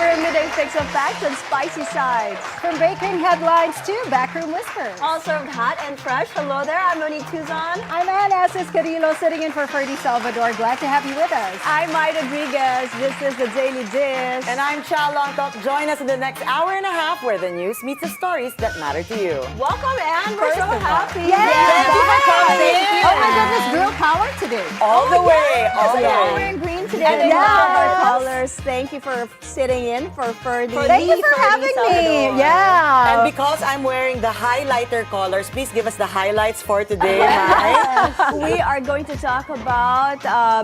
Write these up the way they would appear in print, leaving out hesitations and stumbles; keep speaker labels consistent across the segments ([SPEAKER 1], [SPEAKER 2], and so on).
[SPEAKER 1] your midday fix of facts and spicy sides.
[SPEAKER 2] From baking headlines to backroom whispers.
[SPEAKER 1] All served hot and fresh. Hello there, I'm Monique Tuzon.
[SPEAKER 2] I'm Anne Asis-Carilo, sitting in for Ferdy Salvador. Glad to have you with us.
[SPEAKER 1] I'm Mai Rodriguez. This is the Daily Dish.
[SPEAKER 3] And I'm Chal. Lontoc. Join us in the next hour and a half where the news meets the stories that matter to you.
[SPEAKER 1] Welcome, Anne. We're
[SPEAKER 3] First
[SPEAKER 1] so
[SPEAKER 3] of all,
[SPEAKER 1] happy.
[SPEAKER 2] Yes.
[SPEAKER 3] Thank you for coming.
[SPEAKER 2] Oh my goodness, girl power today.
[SPEAKER 3] All the way, all the
[SPEAKER 1] Yeah, we're
[SPEAKER 3] way.
[SPEAKER 1] wearing green today.
[SPEAKER 3] And
[SPEAKER 1] And
[SPEAKER 3] yes.
[SPEAKER 1] our colors. Thank you for sitting in for Ferdy.
[SPEAKER 2] Thank you for having me. Yeah.
[SPEAKER 3] And because I'm wearing the highlighter colors, please give us the highlights for today, Mai.
[SPEAKER 1] We are going to talk about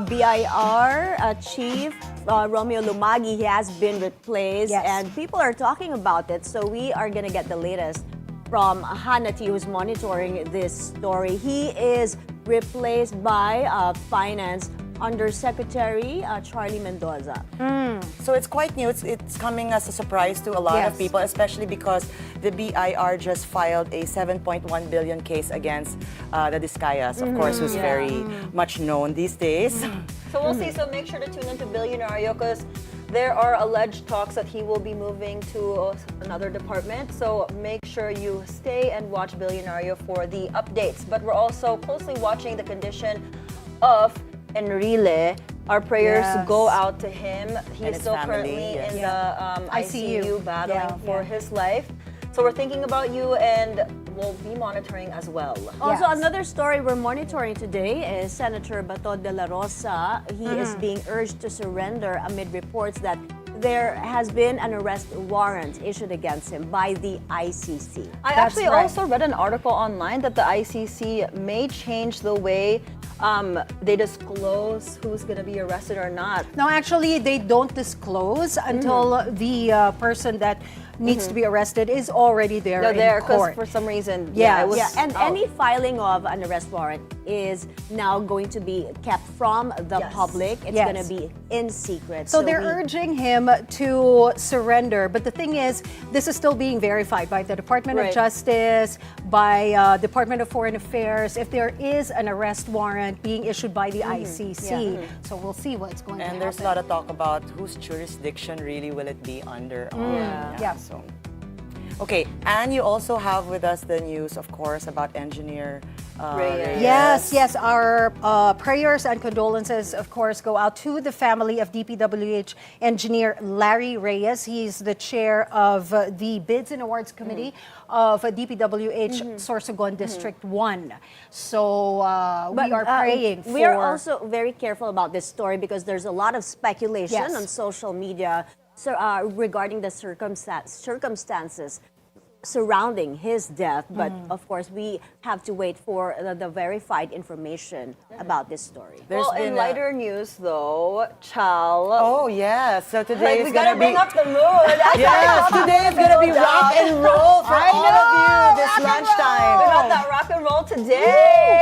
[SPEAKER 1] BIR Chief Romeo Lumagi. He has been replaced,
[SPEAKER 2] Yes.
[SPEAKER 1] and people are talking about it. So we are going to get the latest from Hanati, who's monitoring this story. He is replaced by Finance Undersecretary Charlie Mendoza.
[SPEAKER 3] So it's quite new. It's coming as a surprise to a lot
[SPEAKER 2] Yes.
[SPEAKER 3] of people, especially because the BIR just filed a 7.1 billion case against the Discayas, of course, who's very much known these days.
[SPEAKER 4] So we'll see. So make sure to tune into Bilyonaryo because there are alleged talks that he will be moving to another department. So make sure you stay and watch Bilyonaryo for the updates. But we're also closely watching the condition of Enrile. Our prayers
[SPEAKER 2] Yes.
[SPEAKER 4] go out to him. He
[SPEAKER 3] And
[SPEAKER 4] is
[SPEAKER 3] his
[SPEAKER 4] still
[SPEAKER 3] family,
[SPEAKER 4] currently
[SPEAKER 3] yes.
[SPEAKER 4] in the ICU battling for his life. So we're thinking about you and we'll be monitoring as well.
[SPEAKER 1] Also,
[SPEAKER 2] Yes.
[SPEAKER 1] another story we're monitoring today is Senator Bato de la Rosa. He is being urged to surrender amid reports that there has been an arrest warrant issued against him by the ICC.
[SPEAKER 4] I
[SPEAKER 2] That's
[SPEAKER 4] actually
[SPEAKER 2] right.
[SPEAKER 4] also read an article online that the ICC may change the way they disclose who's going to be arrested or not.
[SPEAKER 2] No, actually, they don't disclose until the person that needs to be arrested is already there
[SPEAKER 4] They're there
[SPEAKER 2] in
[SPEAKER 4] because
[SPEAKER 2] court.
[SPEAKER 4] for some reason,
[SPEAKER 2] Yes.
[SPEAKER 4] it was
[SPEAKER 1] Yeah, and
[SPEAKER 4] out.
[SPEAKER 1] any filing of an arrest warrant is now going to be kept from the
[SPEAKER 4] Yes.
[SPEAKER 1] public. It's
[SPEAKER 2] Yes.
[SPEAKER 1] going to be in secret.
[SPEAKER 2] So they're
[SPEAKER 1] we-
[SPEAKER 2] urging him to surrender. But the thing is, this is still being verified by the Department of
[SPEAKER 4] Right.
[SPEAKER 2] Justice, by Department of Foreign Affairs, if there is an arrest warrant being issued by the ICC. So we'll see what's going to happen.
[SPEAKER 3] And there's a lot of talk about whose jurisdiction really will it be under.
[SPEAKER 2] Yeah.
[SPEAKER 3] So. Okay, and you also have with us the news, of course, about engineer
[SPEAKER 4] Reyes.
[SPEAKER 2] Yes. Our prayers and condolences, of course, go out to the family of DPWH engineer Larry Reyes. He's the chair of the Bids and Awards Committee of DPWH Sorsogon District 1. So we are praying for...
[SPEAKER 1] We are also very careful about this story because there's a lot of speculation
[SPEAKER 2] Yes.
[SPEAKER 1] on social media regarding the circumstances surrounding his death. But of course, we have to wait for the verified information about this story.
[SPEAKER 3] There's
[SPEAKER 4] Well, in
[SPEAKER 3] been
[SPEAKER 4] lighter news though, Chal.
[SPEAKER 3] Oh, yes. So today
[SPEAKER 4] we
[SPEAKER 3] is
[SPEAKER 4] gotta
[SPEAKER 3] going to be...
[SPEAKER 4] bring up the mood.
[SPEAKER 3] Yes, today is going to be rock and roll for all of you this
[SPEAKER 4] We
[SPEAKER 3] lunchtime.
[SPEAKER 4] got that rock and roll today.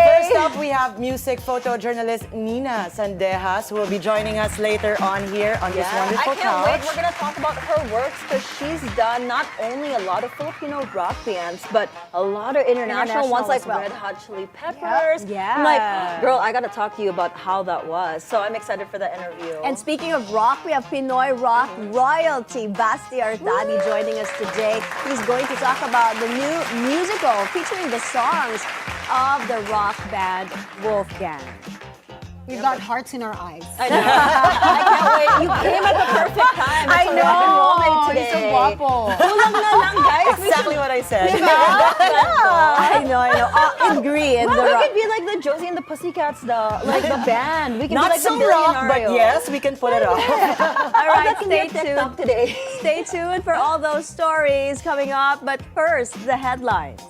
[SPEAKER 3] First up, we have music photojournalist Niña Sandejas, who will be joining us later on here on this
[SPEAKER 4] I
[SPEAKER 3] wonderful
[SPEAKER 4] can't wait.
[SPEAKER 3] couch.
[SPEAKER 4] We're gonna talk about her works because she's done not only a lot of Filipino rock bands, but a lot of international ones like
[SPEAKER 1] as well.
[SPEAKER 4] Red Hot Chili Peppers.
[SPEAKER 1] Yeah.
[SPEAKER 4] I'm like, girl, I gotta talk to you about how that was. So I'm excited for that interview.
[SPEAKER 1] And speaking of rock, we have Pinoy rock royalty, Basti Artadi, joining us today. He's going to talk about the new musical featuring the songs of the rock band Wolfgang.
[SPEAKER 2] We've got hearts in our eyes.
[SPEAKER 4] I know. I can't wait. You came at the perfect time. It's a rock and roll night today.
[SPEAKER 2] He's so guapo.
[SPEAKER 4] Kulang na lang, guys.
[SPEAKER 3] Exactly what I said.
[SPEAKER 1] I know. In green.
[SPEAKER 4] Well,
[SPEAKER 1] the
[SPEAKER 4] we
[SPEAKER 1] rock.
[SPEAKER 4] could be like the Josie and the Pussycats, the band. We can
[SPEAKER 3] Not
[SPEAKER 4] be like
[SPEAKER 3] so
[SPEAKER 4] the
[SPEAKER 3] rock,
[SPEAKER 4] Bilyonaryo.
[SPEAKER 3] but yes, we can pull it off.
[SPEAKER 1] All right,
[SPEAKER 4] That can be
[SPEAKER 1] stay
[SPEAKER 4] a TikTok
[SPEAKER 1] tuned.
[SPEAKER 4] today.
[SPEAKER 1] Stay tuned for all those stories coming up. But first, the headlines.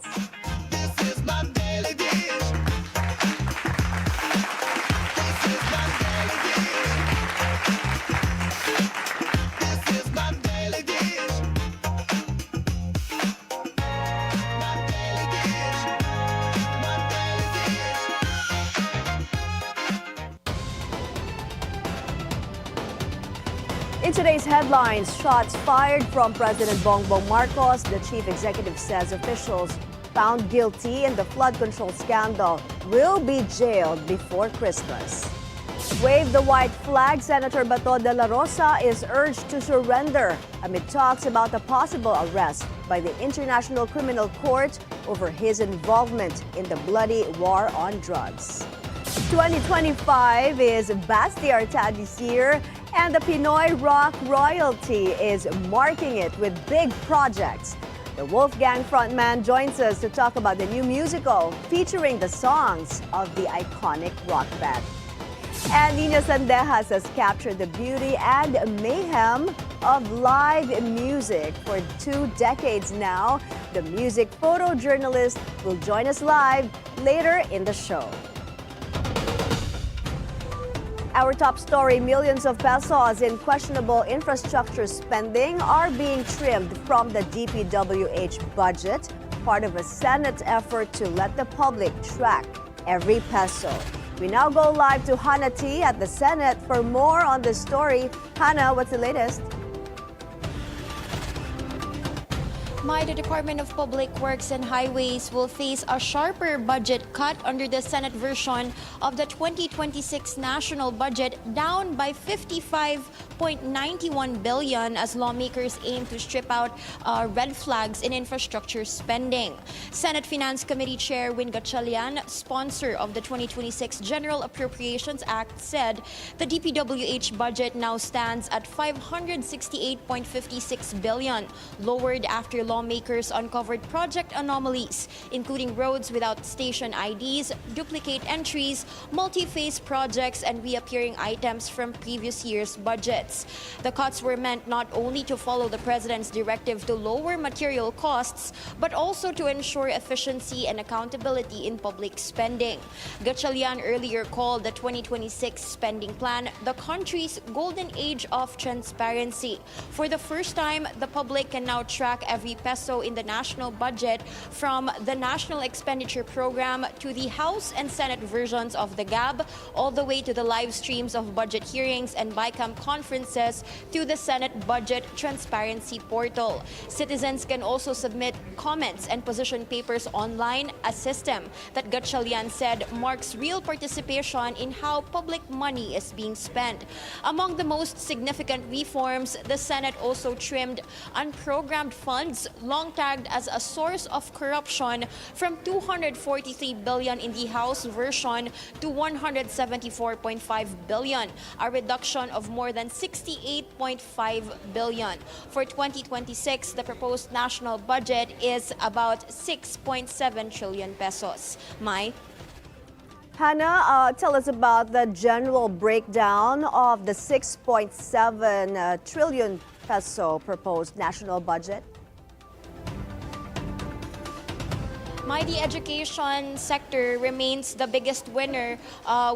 [SPEAKER 1] In today's headlines, shots fired from President Bongbong Marcos. The chief executive says officials found guilty in the flood control scandal will be jailed before Christmas. Wave the white flag, Senator Bato de la Rosa is urged to surrender amid talks about a possible arrest by the International Criminal Court over his involvement in the bloody war on drugs. 2025 is Basti Artadi's year, and the Pinoy rock royalty is marking it with big projects. The Wolfgang frontman joins us to talk about the new musical featuring the songs of the iconic rock band. And Niña Sandejas has captured the beauty and mayhem of live music for 2 decades now. The music photojournalist will join us live later in the show. Our top story, millions of pesos in questionable infrastructure spending are being trimmed from the DPWH budget, part of a Senate effort to let the public track every peso. We now go live to Hannah T at the Senate for more on this story. Hannah, what's the latest?
[SPEAKER 5] The Department of Public Works and Highways will face a sharper budget cut under the Senate version of the 2026 national budget, down by 55.91 billion as lawmakers aim to strip out red flags in infrastructure spending. Senate Finance Committee Chair Win Gatchalian, sponsor of the 2026 General Appropriations Act, said the DPWH budget now stands at 568.56 billion, lowered after lawmakers uncovered project anomalies, including roads without station IDs, duplicate entries, multi-phase projects, and reappearing items from previous year's budgets. The cuts were meant not only to follow the president's directive to lower material costs, but also to ensure efficiency and accountability in public spending. Gatchalian earlier called the 2026 spending plan the country's golden age of transparency. For the first time, the public can now track every peso in the national budget, from the National Expenditure Program to the House and Senate versions of the GAB, all the way to the live streams of budget hearings and BICAM conferences through the Senate Budget Transparency Portal. Citizens can also submit comments and position papers online, a system that Gatchalian said marks real participation in how public money is being spent. Among the most significant reforms, the Senate also trimmed unprogrammed funds, long tagged as a source of corruption, from 243 billion in the House version to 174.5 billion, a reduction of more than 68.5 billion. For 2026, the proposed national budget is about 6.7 trillion pesos. Mai?
[SPEAKER 1] Hannah, tell us about the general breakdown of the 6.7 trillion peso proposed national budget.
[SPEAKER 5] The education sector remains the biggest winner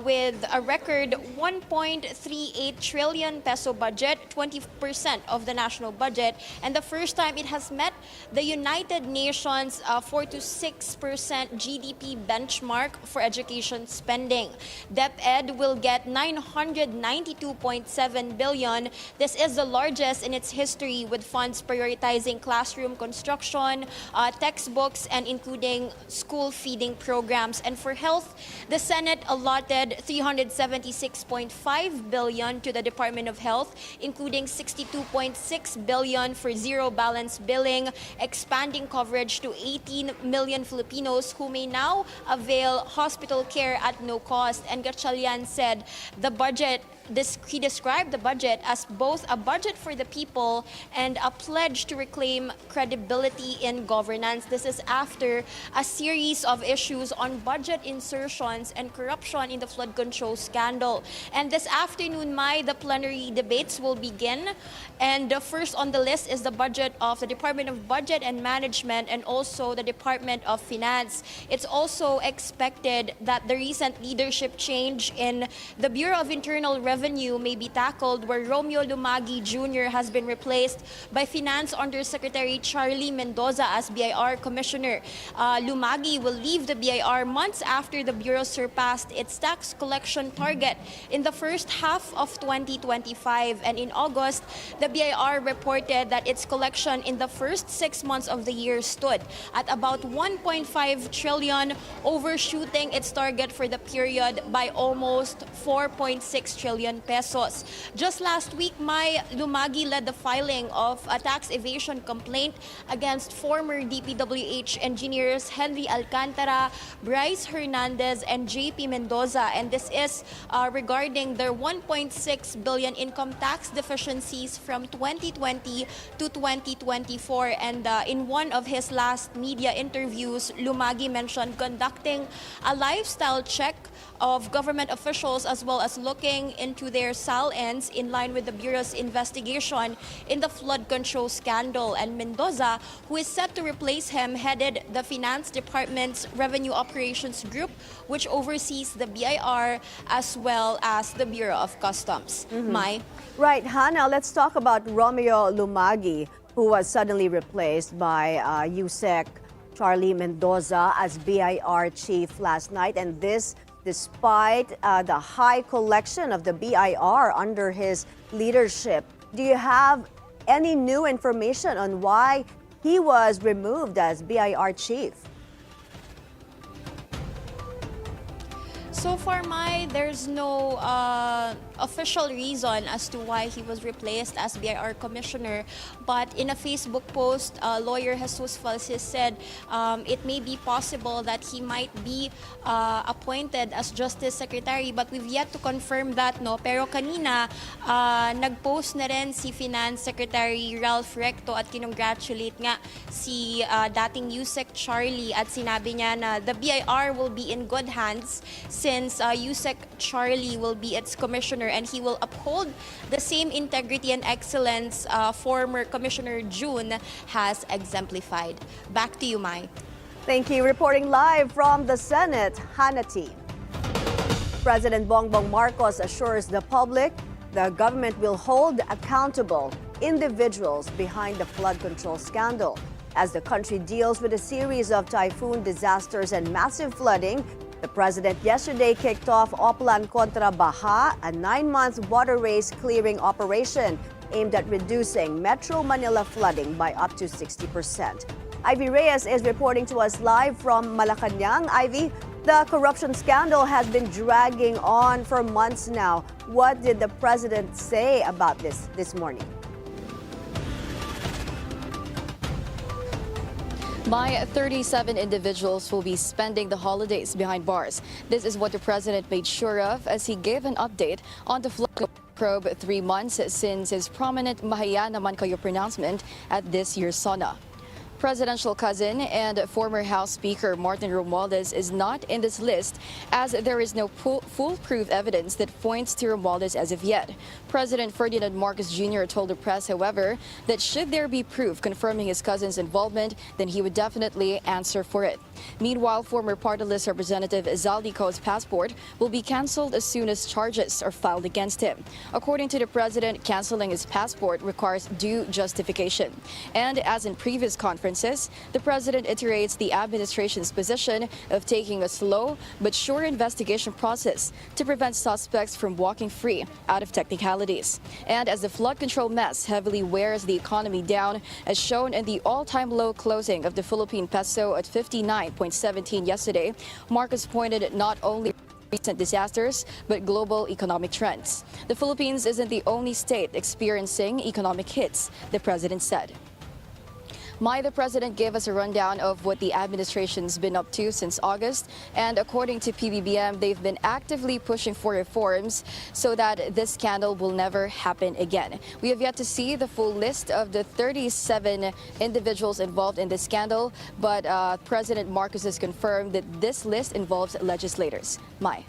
[SPEAKER 5] with a record 1.38 trillion peso budget, 20% of the national budget, and the first time it has met the United Nations 4 to 6% GDP benchmark for education spending. DepEd will get 992.7 billion. This is the largest in its history, with funds prioritizing classroom construction, textbooks, and including school feeding programs. And for health, the Senate allotted 376.5 billion to the Department of Health, including 62.6 billion for zero balance billing, expanding coverage to 18 million Filipinos who may now avail hospital care at no cost. And Gatchalian said he described the budget as both a budget for the people and a pledge to reclaim credibility in governance. This is after a series of issues on budget insertions and corruption in the flood control scandal. And this afternoon, the plenary debates will begin. And the first on the list is the budget of the Department of Budget and Management and also the Department of Finance. It's also expected that the recent leadership change in the Bureau of Internal Revenue revenue may be tackled, where Romeo Lumagi Jr. has been replaced by Finance Undersecretary Charlie Mendoza as BIR Commissioner. Lumagi will leave the BIR months after the Bureau surpassed its tax collection target in the first half of 2025. And in August, the BIR reported that its collection in the first 6 months of the year stood at about 1.5 trillion, overshooting its target for the period by almost 4.6 trillion pesos. Just last week, Mai, Lumagi led the filing of a tax evasion complaint against former DPWH engineers Henry Alcantara, Bryce Hernandez, and JP Mendoza. And this is regarding their 1.6 billion income tax deficiencies from 2020 to 2024. And in one of his last media interviews, Lumagi mentioned conducting a lifestyle check of government officials as well as looking into their sal-ins in line with the Bureau's investigation in the flood control scandal. And Mendoza, who is set to replace him, headed the Finance Department's Revenue Operations Group, which oversees the BIR as well as the Bureau of Customs. Mai?
[SPEAKER 1] Right, Hannah, let's talk about Romeo Lumagi, who was suddenly replaced by USEC Charlie Mendoza as BIR chief last night, and this despite the high collection of the BIR under his leadership. Do you have any new information on why he was removed as BIR chief?
[SPEAKER 5] So far, Mai, there's no official reason as to why he was replaced as BIR commissioner. But in a Facebook post, lawyer Jesus Falsis said it may be possible that he might be appointed as Justice Secretary, but we've yet to confirm that, no? Pero kanina, nag-post na rin si Finance Secretary Ralph Recto at kinongratulate nga si dating USEC Charlie at sinabi niya na the BIR will be in good hands since USEC Charlie will be its commissioner and he will uphold the same integrity and excellence former Commissioner June has exemplified. Back to you, Mai.
[SPEAKER 1] Thank you. Reporting live from the Senate, Hannah T. President Bongbong Marcos assures the public the government will hold accountable individuals behind the flood control scandal. As the country deals with a series of typhoon disasters and massive flooding, the president yesterday kicked off Oplan Contra Baha, a 9-month water race clearing operation aimed at reducing Metro Manila flooding by up to 60%. Ivy Reyes is reporting to us live from Malacanang. Ivy, the corruption scandal has been dragging on for months now. What did the president say about this morning?
[SPEAKER 6] My 37 individuals will be spending the holidays behind bars. This is what the president made sure of as he gave an update on the flood probe 3 months since his prominent Mahaya Naman Kayo pronouncement at this year's SONA. Presidential cousin and former House Speaker Martin Romualdez is not in this list as there is no foolproof evidence that points to Romualdez as of yet. President Ferdinand Marcos Jr. told the press, however, that should there be proof confirming his cousin's involvement, then he would definitely answer for it. Meanwhile, former party list representative Zaldico's passport will be canceled as soon as charges are filed against him. According to the president, canceling his passport requires due justification. And as in previous conferences, the president iterates the administration's position of taking a slow but sure investigation process to prevent suspects from walking free out of technicalities. And as the flood control mess heavily wears the economy down, as shown in the all-time low closing of the Philippine peso at 59.17 yesterday, Marcos pointed not only recent disasters, but global economic trends. The Philippines isn't the only state experiencing economic hits, the president said. The president gave us a rundown of what the administration's been up to since August, and according to PBBM, they've been actively pushing for reforms so that this scandal will never happen again. We have yet to see the full list of the 37 individuals involved in this scandal, but President Marcos has confirmed that this list involves legislators. Mai.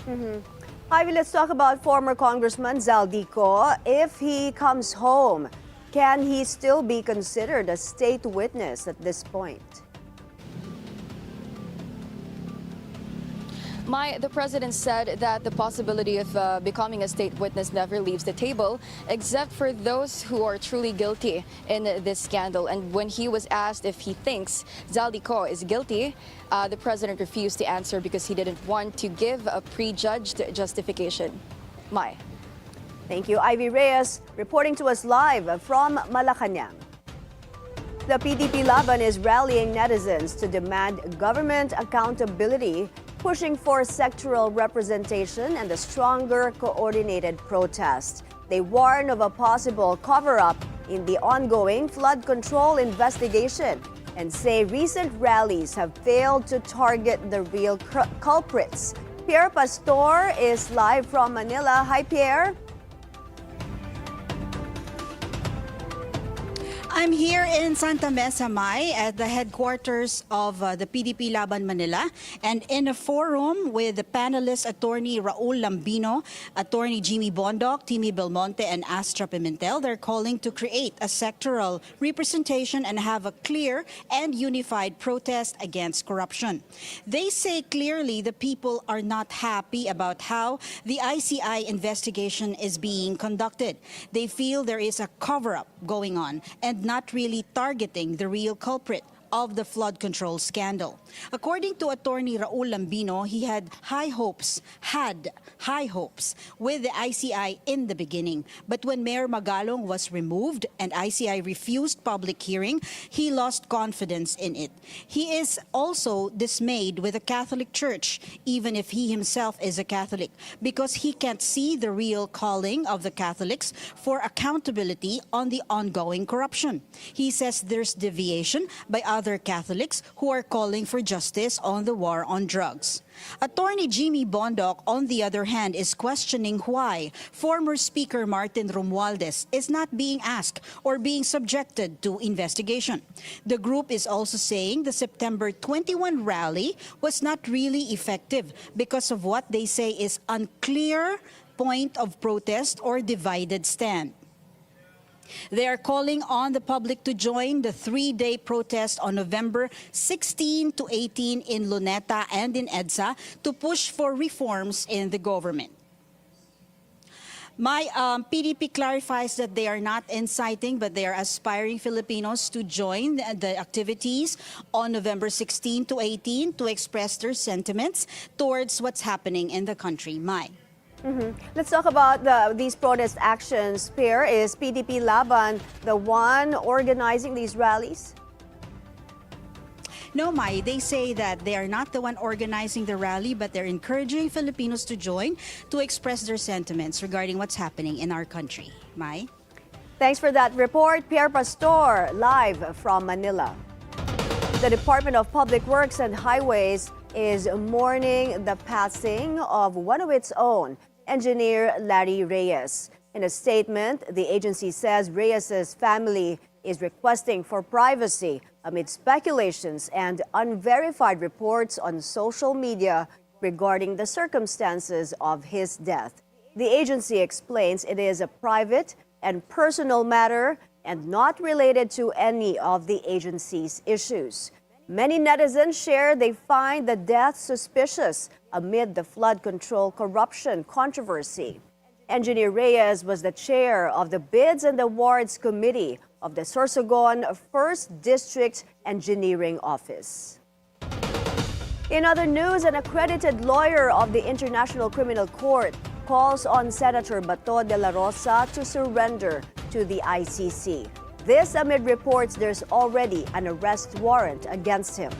[SPEAKER 1] Ivy, let's talk about former Congressman Zaldico. If he comes home, can he still be considered a state witness at this point?
[SPEAKER 6] The president said that the possibility of becoming a state witness never leaves the table, except for those who are truly guilty in this scandal. And when he was asked if he thinks Zaldico is guilty, the president refused to answer because he didn't want to give a prejudged justification. Mai.
[SPEAKER 1] Thank you, Ivy Reyes, reporting to us live from Malacanang. The PDP Laban is rallying netizens to demand government accountability, pushing for sectoral representation and a stronger coordinated protest. They warn of a possible cover-up in the ongoing flood control investigation and say recent rallies have failed to target the real culprits. Pierre Pastor is live from Manila. Hi, Pierre.
[SPEAKER 7] I'm here in Santa Mesa, Mai, at the headquarters of the PDP Laban Manila, and in a forum with the panelists Attorney Raul Lambino, Attorney Jimmy Bondoc, Timmy Belmonte, and Astra Pimentel. They're calling to create a sectoral representation and have a clear and unified protest against corruption. They say clearly the people are not happy about how the ICI investigation is being conducted. They feel there is a cover-up going on and not really targeting the real culprit of the flood control scandal. According to Attorney Raul Lambino, he had high hopes with the ICI in the beginning. But when Mayor Magalong was removed and ICI refused public hearing, he lost confidence in it. He is also dismayed with the Catholic Church, even if he himself is a Catholic, because he can't see the real calling of the Catholics for accountability on the ongoing corruption. He says there's deviation by other Catholics who are calling for justice on the war on drugs. Attorney Jimmy Bondoc, on the other hand, is questioning why former Speaker Martin Romualdez is not being asked or being subjected to investigation. The group is also saying the September 21 rally was not really effective because of what they say is unclear point of protest or divided stand. They are calling on the public to join the three-day protest on November 16 to 18 in Luneta and in EDSA to push for reforms in the government. My PDP clarifies that they are not inciting, but they are aspiring Filipinos to join the activities on November 16 to 18 to express their sentiments towards what's happening in the country. Mai.
[SPEAKER 1] Let's talk about these protest actions. Pierre, is PDP Laban the one organizing these rallies?
[SPEAKER 7] No, Mai, they say that they are not the one organizing the rally, but they're encouraging Filipinos to join to express their sentiments regarding what's happening in our country. Mai?
[SPEAKER 1] Thanks for that report, Pierre Pastor, live from Manila. The Department of Public Works and Highways is mourning the passing of one of its own, Engineer Larry Reyes. In a statement, the agency says Reyes's family is requesting for privacy amid speculations and unverified reports on social media regarding the circumstances of his death. The agency explains it is a private and personal matter and not related to any of the agency's issues. Many netizens share they find the death suspicious amid the flood control corruption controversy. Engineer Reyes was the chair of the Bids and Awards Committee of the Sorsogon 1st District Engineering Office. In other news, an accredited lawyer of the International Criminal Court calls on Senator Bato de la Rosa to surrender to the ICC. This amid reports there's already an arrest warrant against him.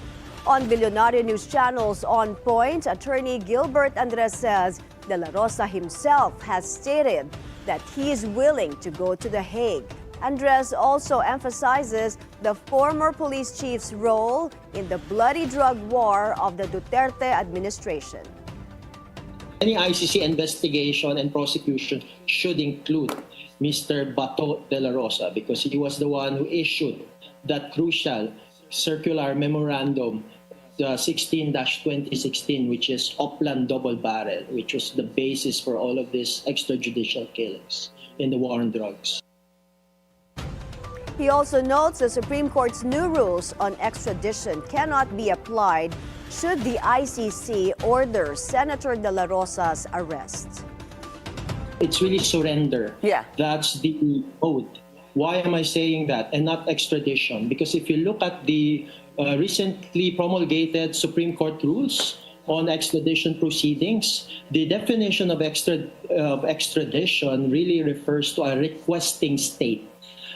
[SPEAKER 1] On Bilyonaryo News Channel's On Point, attorney Gilbert Andres says De La Rosa himself has stated that he is willing to go to The Hague. Andres also emphasizes the former police chief's role in the bloody drug war of the Duterte administration.
[SPEAKER 8] Any ICC investigation and prosecution should include Mr. Bato de la Rosa because he was the one who issued that crucial circular memorandum, the 16-2016, which is Oplan Double Barrel, which was the basis for all of these extrajudicial killings in the war on drugs.
[SPEAKER 1] He also notes the Supreme Court's new rules on extradition cannot be applied Should the ICC order Senator De La Rosa's arrest?
[SPEAKER 8] It's really surrender.
[SPEAKER 3] Yeah.
[SPEAKER 8] That's the code. Why am I saying that and not extradition? Because if you look at the recently promulgated Supreme Court rules on extradition proceedings, the definition of extradition really refers to a requesting state.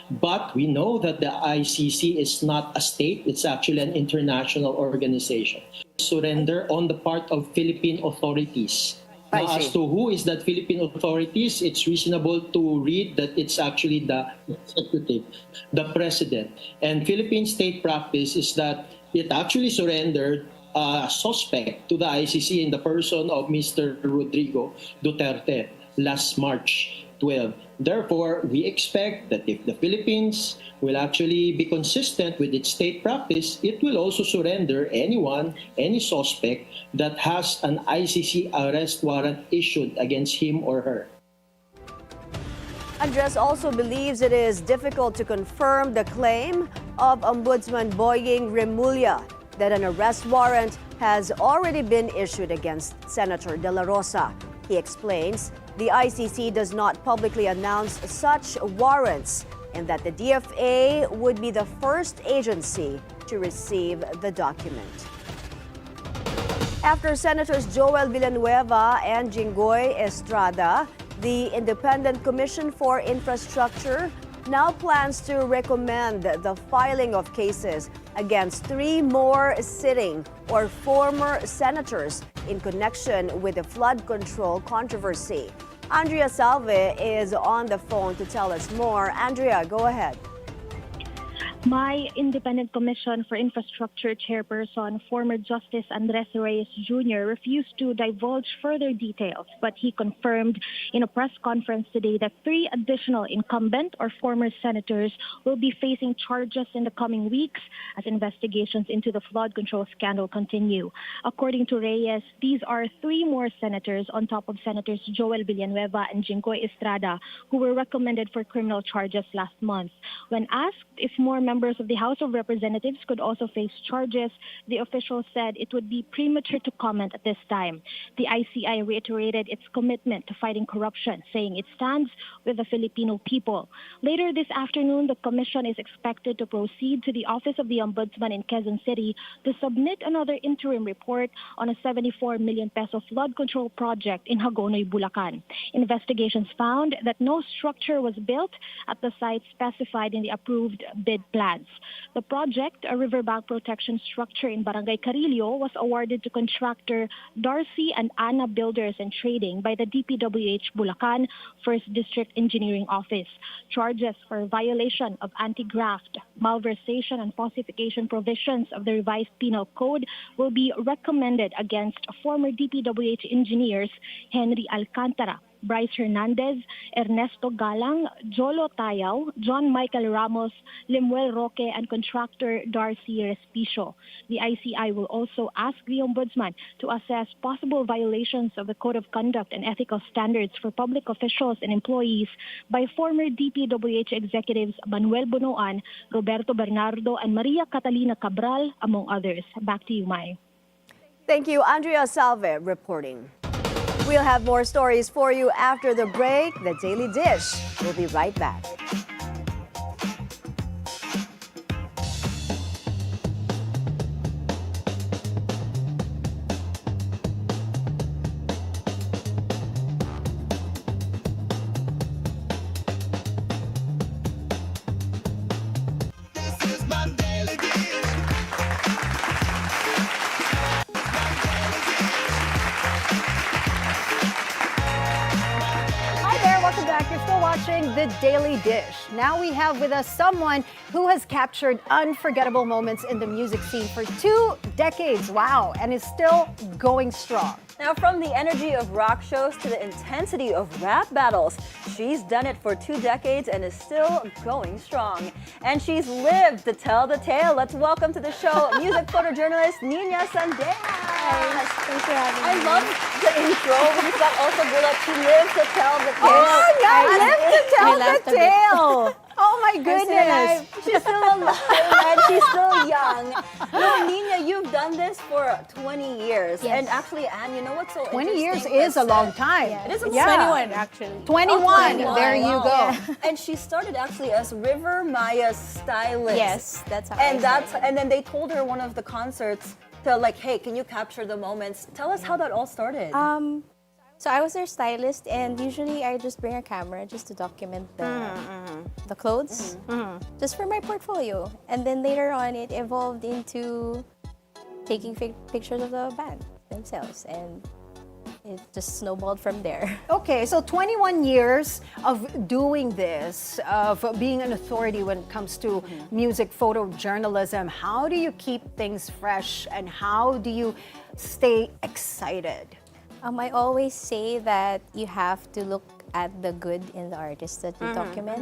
[SPEAKER 8] But we know that the ICC is not a state, it's actually an international organization. Surrender on the part of Philippine authorities.
[SPEAKER 3] I
[SPEAKER 8] Now,
[SPEAKER 3] see.
[SPEAKER 8] as to who is that Philippine authorities, it's reasonable to read that it's actually the executive, the president. And Philippine state practice is that it actually surrendered a suspect to the ICC in the person of Mr. Rodrigo Duterte last March 12. Therefore, we expect that if the Philippines will actually be consistent with its state practice, it will also surrender anyone, any suspect that has an ICC arrest warrant issued against him or her.
[SPEAKER 1] Andres also believes it is difficult to confirm the claim of Ombudsman Boying Remulla that an arrest warrant has already been issued against Senator De La Rosa. He explains the ICC does not publicly announce such warrants and that the DFA would be the first agency to receive the document. After Senators Joel Villanueva and Jinggoy Estrada, the Independent Commission for Infrastructure now plans to recommend the filing of cases against 3 more sitting or former senators in connection with the flood control controversy. Andrea Salve is on the phone to tell us more. Andrea, go ahead.
[SPEAKER 9] My Independent Commission for Infrastructure chairperson, former Justice Andres Reyes Jr., refused to divulge further details, but he confirmed in a press conference today that 3 additional incumbent or former senators will be facing charges in the coming weeks as investigations into the flood control scandal continue. According to Reyes, these are 3 more senators on top of Senators Joel Villanueva and Jinggoy Estrada, who were recommended for criminal charges last month. When asked if more members of the House of Representatives could also face charges, the official said it would be premature to comment at this time. The ICI reiterated its commitment to fighting corruption, saying it stands with the Filipino people. Later this afternoon, the commission is expected to proceed to the Office of the Ombudsman in Quezon City to submit another interim report on a 74 million peso flood control project in Hagonoy, Bulacan. Investigations found that no structure was built at the site specified in the approved bid plans. The project, a riverbank protection structure in Barangay Carillo, was awarded to contractor Darcy and Anna Builders and Trading by the DPWH Bulacan 1st District Engineering Office. Charges for violation of anti-graft, malversation and falsification provisions of the revised penal code will be recommended against former DPWH engineers Henry Alcantara, Bryce Hernandez, Ernesto Galang, Jolo Tayaw, John Michael Ramos, Limuel Roque, and contractor Darcy Respicio. The ICI will also ask the Ombudsman to assess possible violations of the Code of Conduct and Ethical Standards for public officials and employees by former DPWH executives Manuel Bonoan, Roberto Bernardo, and Maria Catalina Cabral, among others. Back to you, Mai.
[SPEAKER 1] Thank you, Andrea Salve reporting. We'll have more stories for you after the break. The Daily Dish. We'll be right back.
[SPEAKER 2] Welcome back. You're still watching The Daily Dish. Now we have with us someone who has captured unforgettable moments in the music scene for 2 decades. Wow. And is still going strong.
[SPEAKER 4] Now, from the energy of rock shows to the intensity of rap battles, she's done it for 2 decades and is still going strong. And she's lived to tell the tale. Let's welcome to the show music photojournalist Niña Sandejas.
[SPEAKER 9] Thanks for having me.
[SPEAKER 4] I love the intro because that also good that she lives to tell the tale.
[SPEAKER 1] Oh, yeah, live to tell
[SPEAKER 9] laughed
[SPEAKER 1] the
[SPEAKER 9] a bit.
[SPEAKER 1] tale.
[SPEAKER 2] Oh my goodness.
[SPEAKER 4] She's still alive and she's still young. No, Niña, you've done this for 20 years.
[SPEAKER 5] Yes.
[SPEAKER 4] And actually, Anne, you know what's so
[SPEAKER 2] 20 years
[SPEAKER 4] interesting
[SPEAKER 2] is a long time.
[SPEAKER 4] It is a
[SPEAKER 2] Yeah.
[SPEAKER 5] 21 actually.
[SPEAKER 2] 21.
[SPEAKER 4] 21.
[SPEAKER 2] There you
[SPEAKER 4] Wow.
[SPEAKER 2] go.
[SPEAKER 4] And she started actually as River Maya's stylist.
[SPEAKER 5] Yes, that's how
[SPEAKER 4] And
[SPEAKER 5] I started.
[SPEAKER 4] and then they told her one of the concerts to like, hey, can you capture the moments? Tell us how that all started.
[SPEAKER 10] So I was their stylist, and usually I just bring a camera just to document the clothes, just for my portfolio. And then later on, it evolved into taking pictures of the band themselves, and it just snowballed from there.
[SPEAKER 2] Okay, so 21 years of doing this, of being an authority when it comes to music photojournalism. How do you keep things fresh, and how do you stay excited?
[SPEAKER 10] I always say that you have to look at the good in the artist that you document.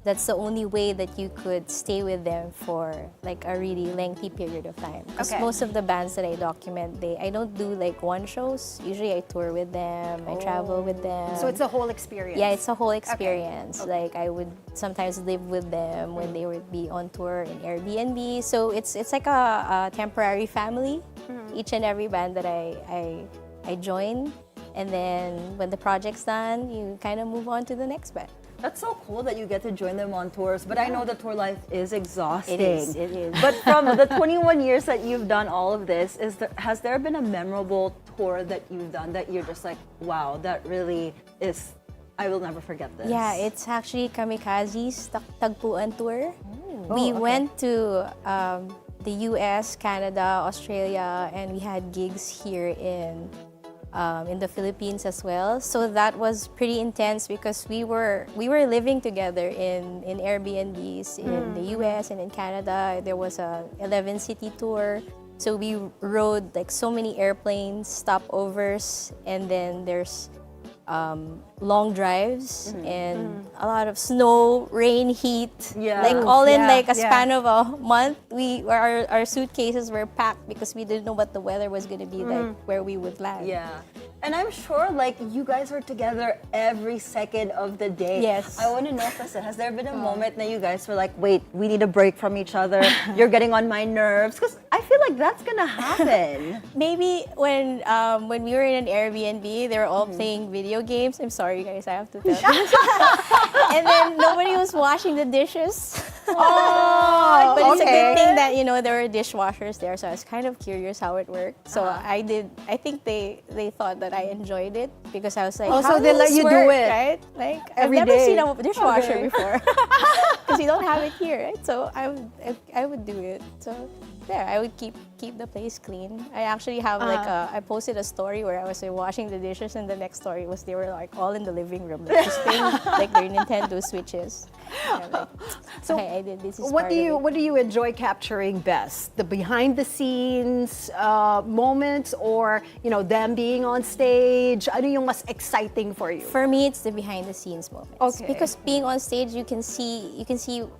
[SPEAKER 10] That's the only way that you could stay with them for like a really lengthy period of time. Because
[SPEAKER 2] Okay.
[SPEAKER 10] most of the bands that I document, I don't do like one shows. Usually I tour with them, I travel with them.
[SPEAKER 2] So it's a whole experience.
[SPEAKER 10] Yeah, it's a whole experience. Like I would sometimes live with them when they would be on tour in Airbnb. So it's like a temporary family. Each and every band that I join, and then when the project's done, you kind of move on to the next band.
[SPEAKER 4] That's so cool that you get to join them on tours, but I know the tour life is exhausting.
[SPEAKER 10] It is.
[SPEAKER 4] But from the 21 years that you've done all of this, has there been a memorable tour that you've done that you're just like, wow, that really is, I will never forget this?
[SPEAKER 10] Yeah, it's actually Kamikaze's Tagpuan tour. We went to the US, Canada, Australia, and we had gigs here in the Philippines as well. So that was pretty intense because we were living together in Airbnbs in the US and in Canada. There was a 11 city tour. So we rode like so many airplanes, stopovers, and then there's long drives and a lot of snow, rain, heat.
[SPEAKER 4] Yeah.
[SPEAKER 10] Like all in
[SPEAKER 2] yeah,
[SPEAKER 10] like a
[SPEAKER 2] yeah.
[SPEAKER 10] span of a month. Our suitcases were packed because we didn't know what the weather was going to be like where we would land.
[SPEAKER 4] Yeah. And I'm sure like you guys were together every second of the day.
[SPEAKER 10] Yes.
[SPEAKER 4] I want to know, has there been a moment that you guys were like, wait, we need a break from each other. You're getting on my nerves. Because I feel like that's going to happen.
[SPEAKER 10] Maybe when we were in an Airbnb, they were all playing video games. I'm sorry, guys, I have to tell you. And then nobody was washing the dishes.
[SPEAKER 2] Oh,
[SPEAKER 10] But it's a
[SPEAKER 2] okay.
[SPEAKER 10] good thing that, there were dishwashers there, so I was kind of curious how it worked. So I think they thought that I enjoyed it because I was like,
[SPEAKER 2] Oh, so
[SPEAKER 10] how
[SPEAKER 2] they
[SPEAKER 10] does
[SPEAKER 2] let
[SPEAKER 10] this
[SPEAKER 2] you do
[SPEAKER 10] work,
[SPEAKER 2] it
[SPEAKER 10] right? Like,
[SPEAKER 2] every
[SPEAKER 10] I've never
[SPEAKER 2] day.
[SPEAKER 10] seen a dishwasher
[SPEAKER 2] Okay.
[SPEAKER 10] before because we don't have it here, right? So I would do it. So there, I would keep the place clean. I actually have I posted a story where I was washing the dishes, and the next story was they were like all in the living room, like just playing like their Nintendo Switches. And I'm like,
[SPEAKER 2] So
[SPEAKER 10] okay, I did this. Is
[SPEAKER 2] What
[SPEAKER 10] part
[SPEAKER 2] do
[SPEAKER 10] of
[SPEAKER 2] you
[SPEAKER 10] it.
[SPEAKER 2] what do you enjoy capturing best? The behind the scenes moments, or them being on stage? Ano yung mas exciting for you?
[SPEAKER 10] For me, it's the behind the scenes moments.
[SPEAKER 2] Okay.
[SPEAKER 10] Because being on stage, you can see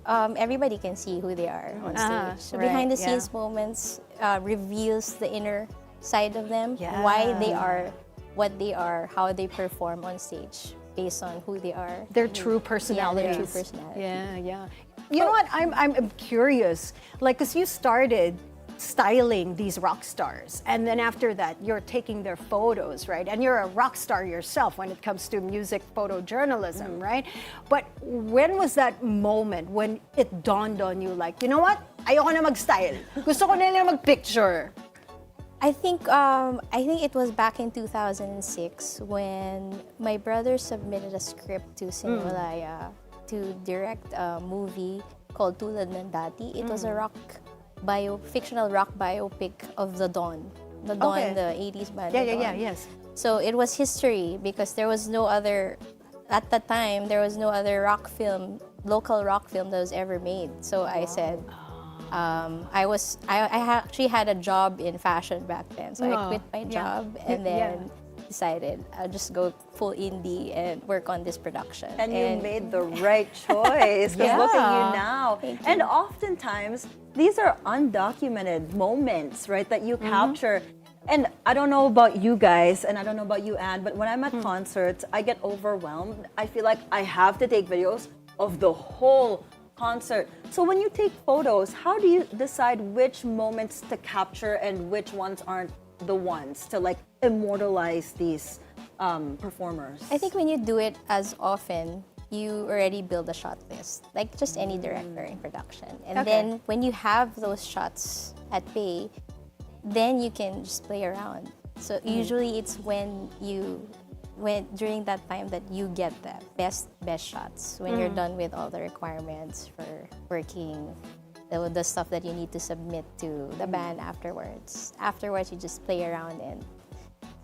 [SPEAKER 10] everybody can see who they are on stage. So
[SPEAKER 2] right,
[SPEAKER 10] behind the
[SPEAKER 2] yeah.
[SPEAKER 10] scenes moments reveals the inner side of them,
[SPEAKER 2] Yeah.
[SPEAKER 10] why they are what they are, how they perform on stage based on who they are.
[SPEAKER 2] Their true personalities.
[SPEAKER 10] Yeah, their true personality.
[SPEAKER 2] Yeah. You know what? I'm curious. Like, cause you started styling these rock stars, and then after that, you're taking their photos, right? And you're a rock star yourself when it comes to music photojournalism, right? But when was that moment when it dawned on you, like, you know what? Ayoko na mag-style. Gusto ko na lang mag-picture.
[SPEAKER 10] I think it was back in 2006 when my brother submitted a script to Cignal to direct a movie called Tulad ng Dati. It was a fictional rock biopic of the Dawn. The Dawn,
[SPEAKER 2] Okay.
[SPEAKER 10] the 80s band.
[SPEAKER 2] Yeah,
[SPEAKER 10] The
[SPEAKER 2] yeah,
[SPEAKER 10] Dawn.
[SPEAKER 2] yes.
[SPEAKER 10] So it was history because there was no other, at the time, there was no other local rock film that was ever made. So I said, I actually had a job in fashion back then. So I quit my job and then decided I'll just go full indie and work on this production.
[SPEAKER 4] And you made the right choice. Because look at you now. And oftentimes, these are undocumented moments, right, that you capture. And I don't know about you guys, and I don't know about you, Anne, but when I'm at concerts, I get overwhelmed. I feel like I have to take videos of the whole concert. So when you take photos, how do you decide which moments to capture and which ones aren't the ones to like immortalize these performers?
[SPEAKER 10] I think when you do it as often, you already build a shot list, like just any director in production. And then when you have those shots at bay, then you can just play around. So usually it's when during that time that you get the best shots, when you're done with all the requirements for working, the stuff that you need to submit to the band afterwards. Afterwards, you just play around, and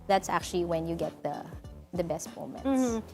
[SPEAKER 10] that's actually when you get the best moments.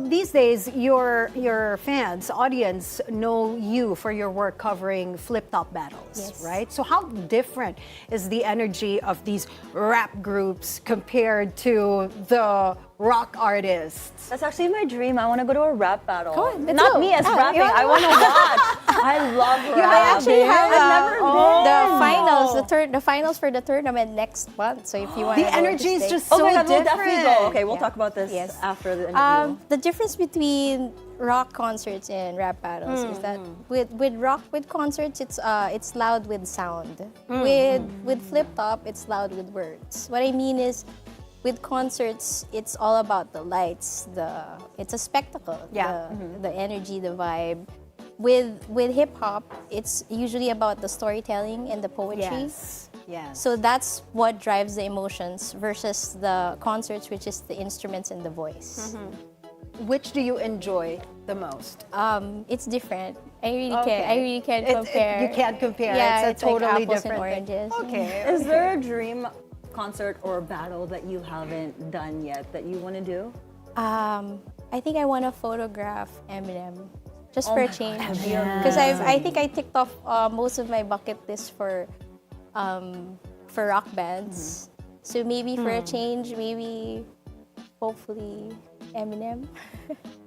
[SPEAKER 2] These days, your fans, audience, know you for your work covering flip-top battles, right? So how different is the energy of these rap groups compared to the rock artists?
[SPEAKER 4] That's actually my dream. I want to go to a rap battle.
[SPEAKER 10] Go on, let's
[SPEAKER 4] Not
[SPEAKER 10] go.
[SPEAKER 4] me as rapping.
[SPEAKER 10] yeah.
[SPEAKER 4] I want to watch. I love rap.
[SPEAKER 10] I actually have
[SPEAKER 4] I've never
[SPEAKER 10] the finals, the finals for the tournament next month. So if you want,
[SPEAKER 2] The energy is just
[SPEAKER 4] Oh
[SPEAKER 2] so
[SPEAKER 4] my God, we'll
[SPEAKER 2] different.
[SPEAKER 4] definitely go. Okay, we'll
[SPEAKER 10] Yeah.
[SPEAKER 4] talk about this
[SPEAKER 10] Yes.
[SPEAKER 4] after the interview.
[SPEAKER 10] The difference between rock concerts and rap battles is that with concerts it's loud with sound. With flip top it's loud with words. What I mean is, with concerts it's all about the lights, it's a spectacle. The energy, the vibe. With hip hop it's usually about the storytelling and the poetry.
[SPEAKER 2] Yes.
[SPEAKER 10] So that's what drives the emotions versus the concerts, which is the instruments and the voice.
[SPEAKER 2] Which do you enjoy the most?
[SPEAKER 10] It's different. I really
[SPEAKER 2] Okay.
[SPEAKER 10] can't. I really can't compare.
[SPEAKER 2] You can't compare.
[SPEAKER 10] Yeah,
[SPEAKER 2] it's a
[SPEAKER 10] like
[SPEAKER 2] totally
[SPEAKER 10] apples
[SPEAKER 2] different
[SPEAKER 10] and
[SPEAKER 2] thing.
[SPEAKER 10] oranges.
[SPEAKER 2] Okay.
[SPEAKER 4] Is there a dream concert or battle that you haven't done yet that you want to do?
[SPEAKER 10] I think I want to photograph Eminem, just for a change.
[SPEAKER 4] God,
[SPEAKER 10] Because I think I ticked off most of my bucket list for rock bands. So maybe for a change, maybe hopefully Eminem.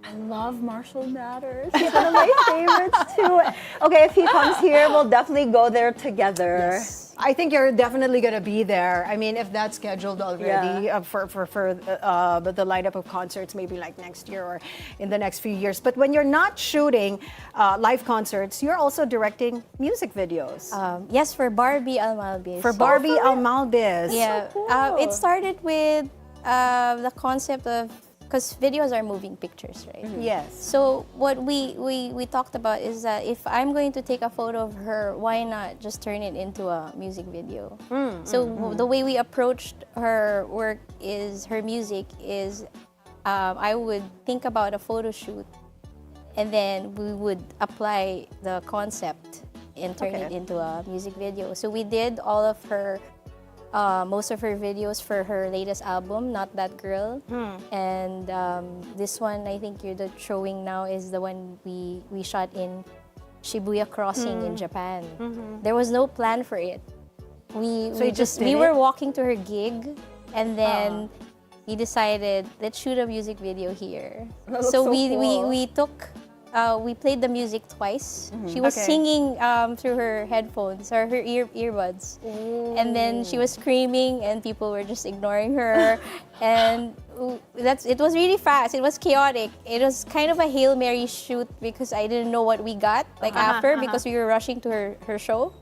[SPEAKER 4] I love Marshall Mathers. He's one of my favorites too. Okay, if he comes here, we'll definitely go there together.
[SPEAKER 2] I think you're definitely going to be there. I mean, if that's scheduled already for the lineup of concerts, maybe like next year or in the next few years. But when you're not shooting live concerts, you're also directing music videos.
[SPEAKER 10] Yes, for Barbie Almalbis.
[SPEAKER 2] For Barbie Almalbis.
[SPEAKER 10] Yeah, it started with the concept of, because videos are moving pictures, right?
[SPEAKER 2] Yes.
[SPEAKER 10] So what we talked about is that if I'm going to take a photo of her, why not just turn it into a music video? So the way we approached her work is, her music is, I would think about a photo shoot, and then we would apply the concept and turn it into a music video. So we did all of her most of her videos for her latest album, Not That Girl. And this one, I think you're showing now, is the one we shot in Shibuya Crossing in Japan. There was no plan for it. We were walking to her gig, and then we decided, let's shoot a music video here. So we took. We played the music twice. She was singing through her headphones or her earbuds. And then she was screaming and people were just ignoring her. And it was really fast. It was chaotic. It was kind of a Hail Mary shoot because I didn't know what we got after because we were rushing to her show.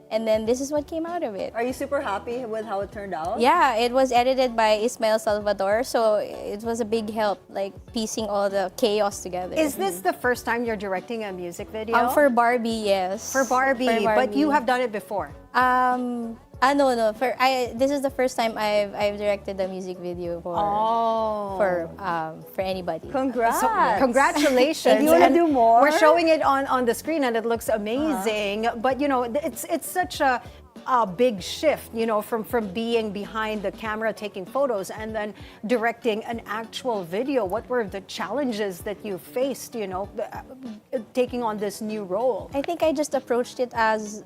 [SPEAKER 10] And then this is what came out of it.
[SPEAKER 4] Are you super happy with how it turned out?
[SPEAKER 10] Yeah, it was edited by Ismael Salvador, so it was a big help, like piecing all the chaos together.
[SPEAKER 2] Is this the first time you're directing a music video?
[SPEAKER 10] For Barbie, yes.
[SPEAKER 2] For Barbie, but you have done it before.
[SPEAKER 10] No. This is the first time I've directed a music video for anybody.
[SPEAKER 4] Congrats.
[SPEAKER 2] Congratulations.
[SPEAKER 4] Do you want to do more?
[SPEAKER 2] We're showing it on the screen and it looks amazing. But you know, it's such a big shift, you know, from being behind the camera taking photos and then directing an actual video. What were the challenges that you faced, you know, taking on this new role?
[SPEAKER 10] I think I just approached it as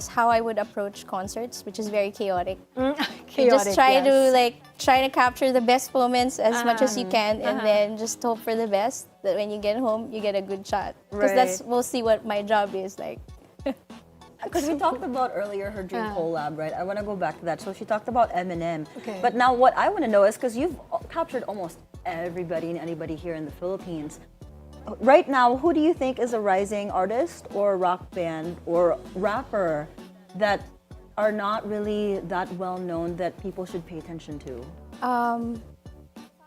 [SPEAKER 10] how I would approach concerts, which is very chaotic. You just try to capture the best moments as much as you can, and then just hope for the best, that when you get home you get a good shot. Because that's mostly what my job is like.
[SPEAKER 4] Because we talked about earlier her dream collab, right? I want to go back to that. So she talked about Eminem.
[SPEAKER 2] Okay.
[SPEAKER 4] But now what I want to know is, because you've captured almost everybody and anybody here in the Philippines, right now, who do you think is a rising artist or rock band or rapper that are not really that well known that people should pay attention to?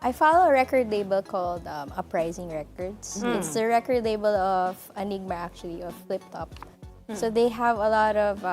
[SPEAKER 10] I follow a record label called Uprising Records. It's the record label of Enigma, actually, of Flip Top. So they have a lot of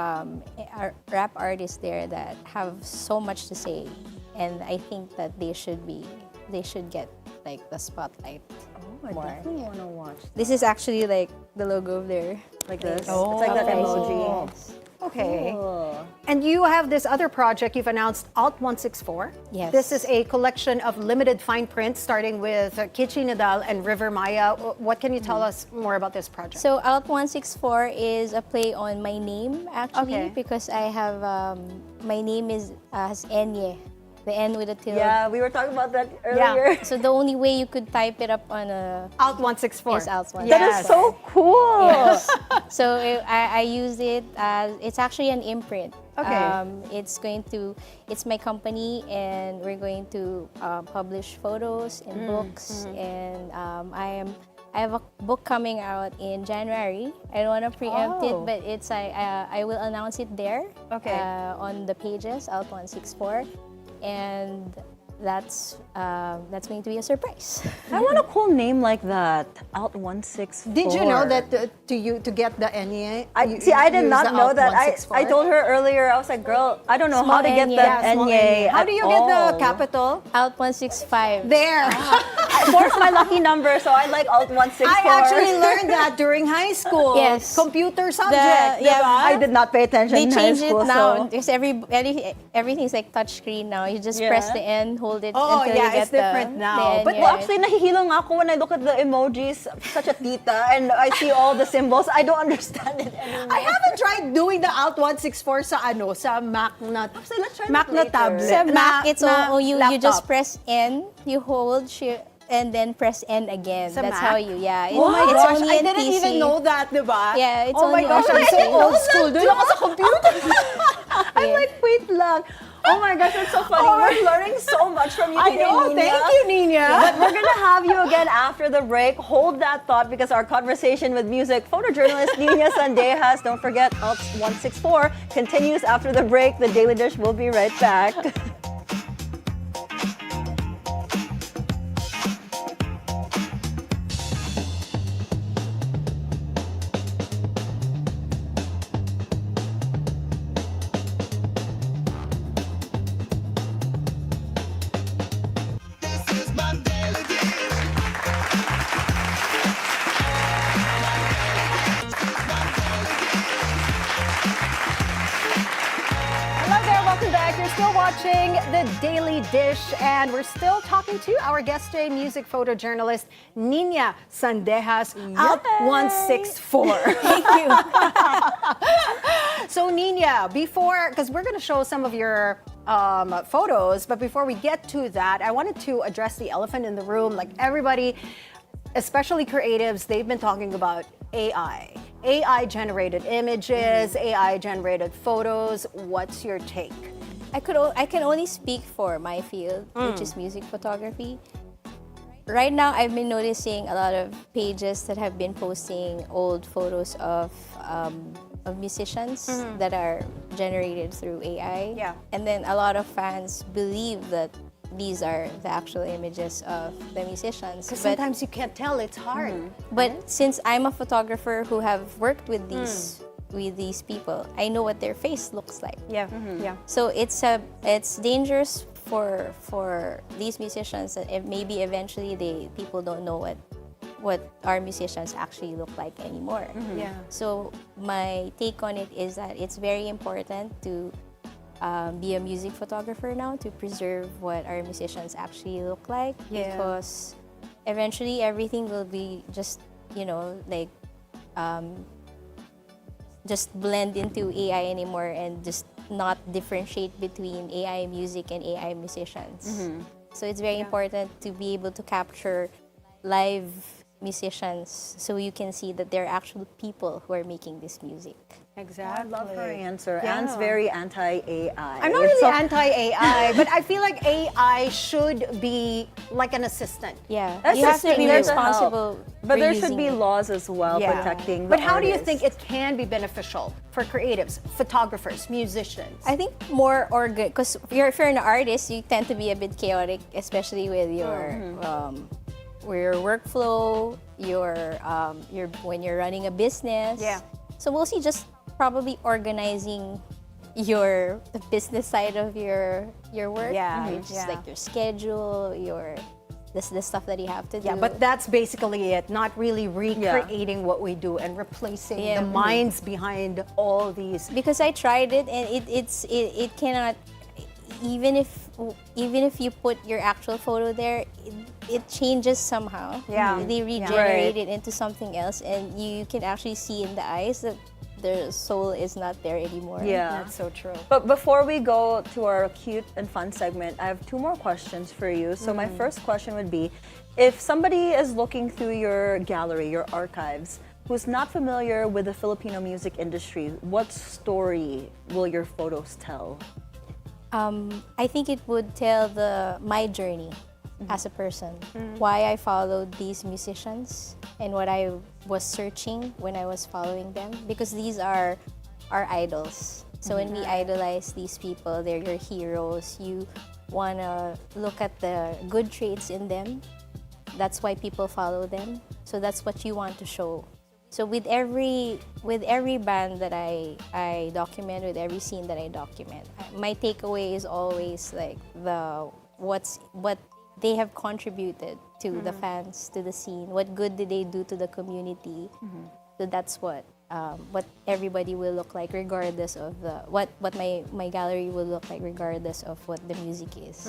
[SPEAKER 10] rap artists there that have so much to say, and I think that they should get like the spotlight.
[SPEAKER 4] Oh, I definitely want to watch.
[SPEAKER 10] This is actually like the logo of their
[SPEAKER 4] Like this?
[SPEAKER 10] place.
[SPEAKER 4] It's like that emoji.
[SPEAKER 10] Yes.
[SPEAKER 2] Okay.
[SPEAKER 4] Cool.
[SPEAKER 2] And you have this other project you've announced, Alt 164.
[SPEAKER 10] Yes.
[SPEAKER 2] This is a collection of limited fine prints starting with Kichi Nadal and River Maya. What can you tell us more about this project?
[SPEAKER 10] So Alt 164 is a play on my name, actually,
[SPEAKER 2] Okay.
[SPEAKER 10] because I have my name is has Enye, the N with a tilde.
[SPEAKER 4] Yeah, we were talking about that earlier.
[SPEAKER 10] So the only way you could type it up on a
[SPEAKER 2] Alt 164.
[SPEAKER 10] is Alt 164.
[SPEAKER 4] That is so cool.
[SPEAKER 10] Yes. So I use it as, it's actually an imprint.
[SPEAKER 2] Okay.
[SPEAKER 10] It's my company, and we're going to publish photos and books, and I have a book coming out in January. I don't want to preempt it, but I will announce it there.
[SPEAKER 2] Okay.
[SPEAKER 10] On the pages, Alt 164, and that's going to be a surprise.
[SPEAKER 4] I want a cool name like that. Alt 164.
[SPEAKER 2] Did you know that to get the NEA?
[SPEAKER 4] I did not know that. I told her earlier, I was like, girl, I don't know how to get
[SPEAKER 10] Enye.
[SPEAKER 4] the
[SPEAKER 10] Yeah,
[SPEAKER 2] small
[SPEAKER 4] NA.
[SPEAKER 2] How do you get the capital?
[SPEAKER 10] Alt 165.
[SPEAKER 2] There.
[SPEAKER 4] Four's my lucky number, so I like Alt 164.
[SPEAKER 2] I actually learned that during high school.
[SPEAKER 10] Yes.
[SPEAKER 2] Computer subject.
[SPEAKER 10] yeah,
[SPEAKER 2] diba?
[SPEAKER 4] I did not pay attention
[SPEAKER 10] They
[SPEAKER 4] in high
[SPEAKER 10] changed
[SPEAKER 4] school.
[SPEAKER 10] it now.
[SPEAKER 4] So.
[SPEAKER 10] Because everything's like touchscreen now. You just press the N, hold it
[SPEAKER 2] Oh,
[SPEAKER 10] until
[SPEAKER 2] yeah,
[SPEAKER 10] you get
[SPEAKER 2] it's different now.
[SPEAKER 10] the N.
[SPEAKER 4] But
[SPEAKER 10] yeah.
[SPEAKER 4] actually, nahihilo nga ako when I look at the emojis, such a tita, and I see all the symbols. I don't understand it anymore.
[SPEAKER 2] I haven't tried doing the Alt 164 sa Mac na
[SPEAKER 4] Actually, let's try
[SPEAKER 2] Mac
[SPEAKER 4] that
[SPEAKER 2] na
[SPEAKER 4] later.
[SPEAKER 2] tablet.
[SPEAKER 10] Sa Mac, it's
[SPEAKER 2] na
[SPEAKER 10] you
[SPEAKER 2] laptop.
[SPEAKER 10] just press N, you hold, and then press N again.
[SPEAKER 2] Sa
[SPEAKER 10] That's
[SPEAKER 2] Mac?
[SPEAKER 10] how you,
[SPEAKER 2] Oh my
[SPEAKER 10] it's
[SPEAKER 2] gosh,
[SPEAKER 10] only
[SPEAKER 2] I
[SPEAKER 10] in
[SPEAKER 2] didn't
[SPEAKER 10] PC.
[SPEAKER 2] even know that, diba?
[SPEAKER 10] Yeah, it's
[SPEAKER 2] oh my
[SPEAKER 10] only
[SPEAKER 2] gosh,
[SPEAKER 10] on
[SPEAKER 2] I'm so
[SPEAKER 10] PC.
[SPEAKER 2] old school. Doon ako sa computer.
[SPEAKER 4] I'm like, wait lang. Oh my gosh, that's so funny. We're learning so much from you
[SPEAKER 2] I
[SPEAKER 4] today,
[SPEAKER 2] know,
[SPEAKER 4] Niña.
[SPEAKER 2] thank you, Niña.
[SPEAKER 4] But we're gonna have you again after the break. Hold that thought, because our conversation with music photojournalist Niña Sandejas, don't forget, Alt 164, continues after the break. The Daily Dish will be right back.
[SPEAKER 2] Hello there, welcome back. You're still watching The Daily Dish, and we're still talking to our guest today, music photojournalist Niña Sandejas, Alt 164.
[SPEAKER 10] Thank you.
[SPEAKER 2] So Niña, because we're going to show some of your photos, but before we get to that, I wanted to address the elephant in the room. Like everybody, especially creatives, they've been talking about AI. AI-generated images, AI-generated photos. What's your take?
[SPEAKER 10] I can only speak for my field, which is music photography. Right now, I've been noticing a lot of pages that have been posting old photos of musicians that are generated through AI.
[SPEAKER 2] Yeah.
[SPEAKER 10] And then a lot of fans believe that these are the actual images of the musicians.
[SPEAKER 2] Because sometimes you can't tell, it's hard.
[SPEAKER 10] But since I'm a photographer who have worked with these people, I know what their face looks like.
[SPEAKER 2] Yeah, yeah.
[SPEAKER 10] So it's dangerous for these musicians that maybe eventually people don't know what our musicians actually look like anymore.
[SPEAKER 2] Yeah.
[SPEAKER 10] So my take on it is that it's very important to be a music photographer now, to preserve what our musicians actually look like.
[SPEAKER 2] Yeah.
[SPEAKER 10] Because eventually everything will be just just blend into AI anymore, and just not differentiate between AI music and AI musicians. So it's very important to be able to capture live musicians so you can see that there are actual people who are making this music.
[SPEAKER 2] Exactly.
[SPEAKER 4] I love her answer.
[SPEAKER 2] Yeah.
[SPEAKER 4] Anne's very anti-AI.
[SPEAKER 2] I'm not really anti-AI, but I feel like AI should be like an assistant.
[SPEAKER 10] Yeah,
[SPEAKER 4] That's
[SPEAKER 10] you have
[SPEAKER 4] the
[SPEAKER 10] to
[SPEAKER 4] thing,
[SPEAKER 10] be
[SPEAKER 4] there's a
[SPEAKER 10] responsible.
[SPEAKER 4] But
[SPEAKER 10] for
[SPEAKER 4] there should
[SPEAKER 10] using
[SPEAKER 4] be
[SPEAKER 10] it.
[SPEAKER 4] laws as well protecting the
[SPEAKER 2] But how do you
[SPEAKER 4] artists.
[SPEAKER 2] think it can be beneficial for creatives, photographers, musicians?
[SPEAKER 10] I think more because if you're an artist, you tend to be a bit chaotic, especially with your workflow, your when you're running a business.
[SPEAKER 2] Yeah.
[SPEAKER 10] So mostly just probably organizing the business side of your work.
[SPEAKER 2] Yeah,
[SPEAKER 10] Which
[SPEAKER 2] yeah.
[SPEAKER 10] is like your schedule, the stuff that you have to do.
[SPEAKER 2] Yeah, but that's basically it. Not really recreating what we do and replacing
[SPEAKER 10] Yeah.
[SPEAKER 2] the minds behind all these.
[SPEAKER 10] because I tried it and it cannot, even if you put your actual photo there, it changes somehow.
[SPEAKER 2] Yeah.
[SPEAKER 10] They
[SPEAKER 2] Yeah.
[SPEAKER 10] regenerate it into something else, and you can actually see in the eyes that their soul is not there anymore.
[SPEAKER 4] Yeah.
[SPEAKER 2] That's so true.
[SPEAKER 4] But before we go to our cute and fun segment, I have two more questions for you. So my first question would be, if somebody is looking through your gallery, your archives, who's not familiar with the Filipino music industry, what story will your photos tell?
[SPEAKER 10] I think it would tell my journey as a person, why I followed these musicians and what I was searching when I was following them, because these are our idols. So when we idolize these people, they're your heroes. You want to look at the good traits in them. That's why people follow them. So that's what you want to show. So with every band that I document, with every scene that I document, my takeaway is always like what they have contributed to the fans, to the scene. What good did they do to the community? So that's what everybody will look like, regardless of what my gallery will look like, regardless of what the music is.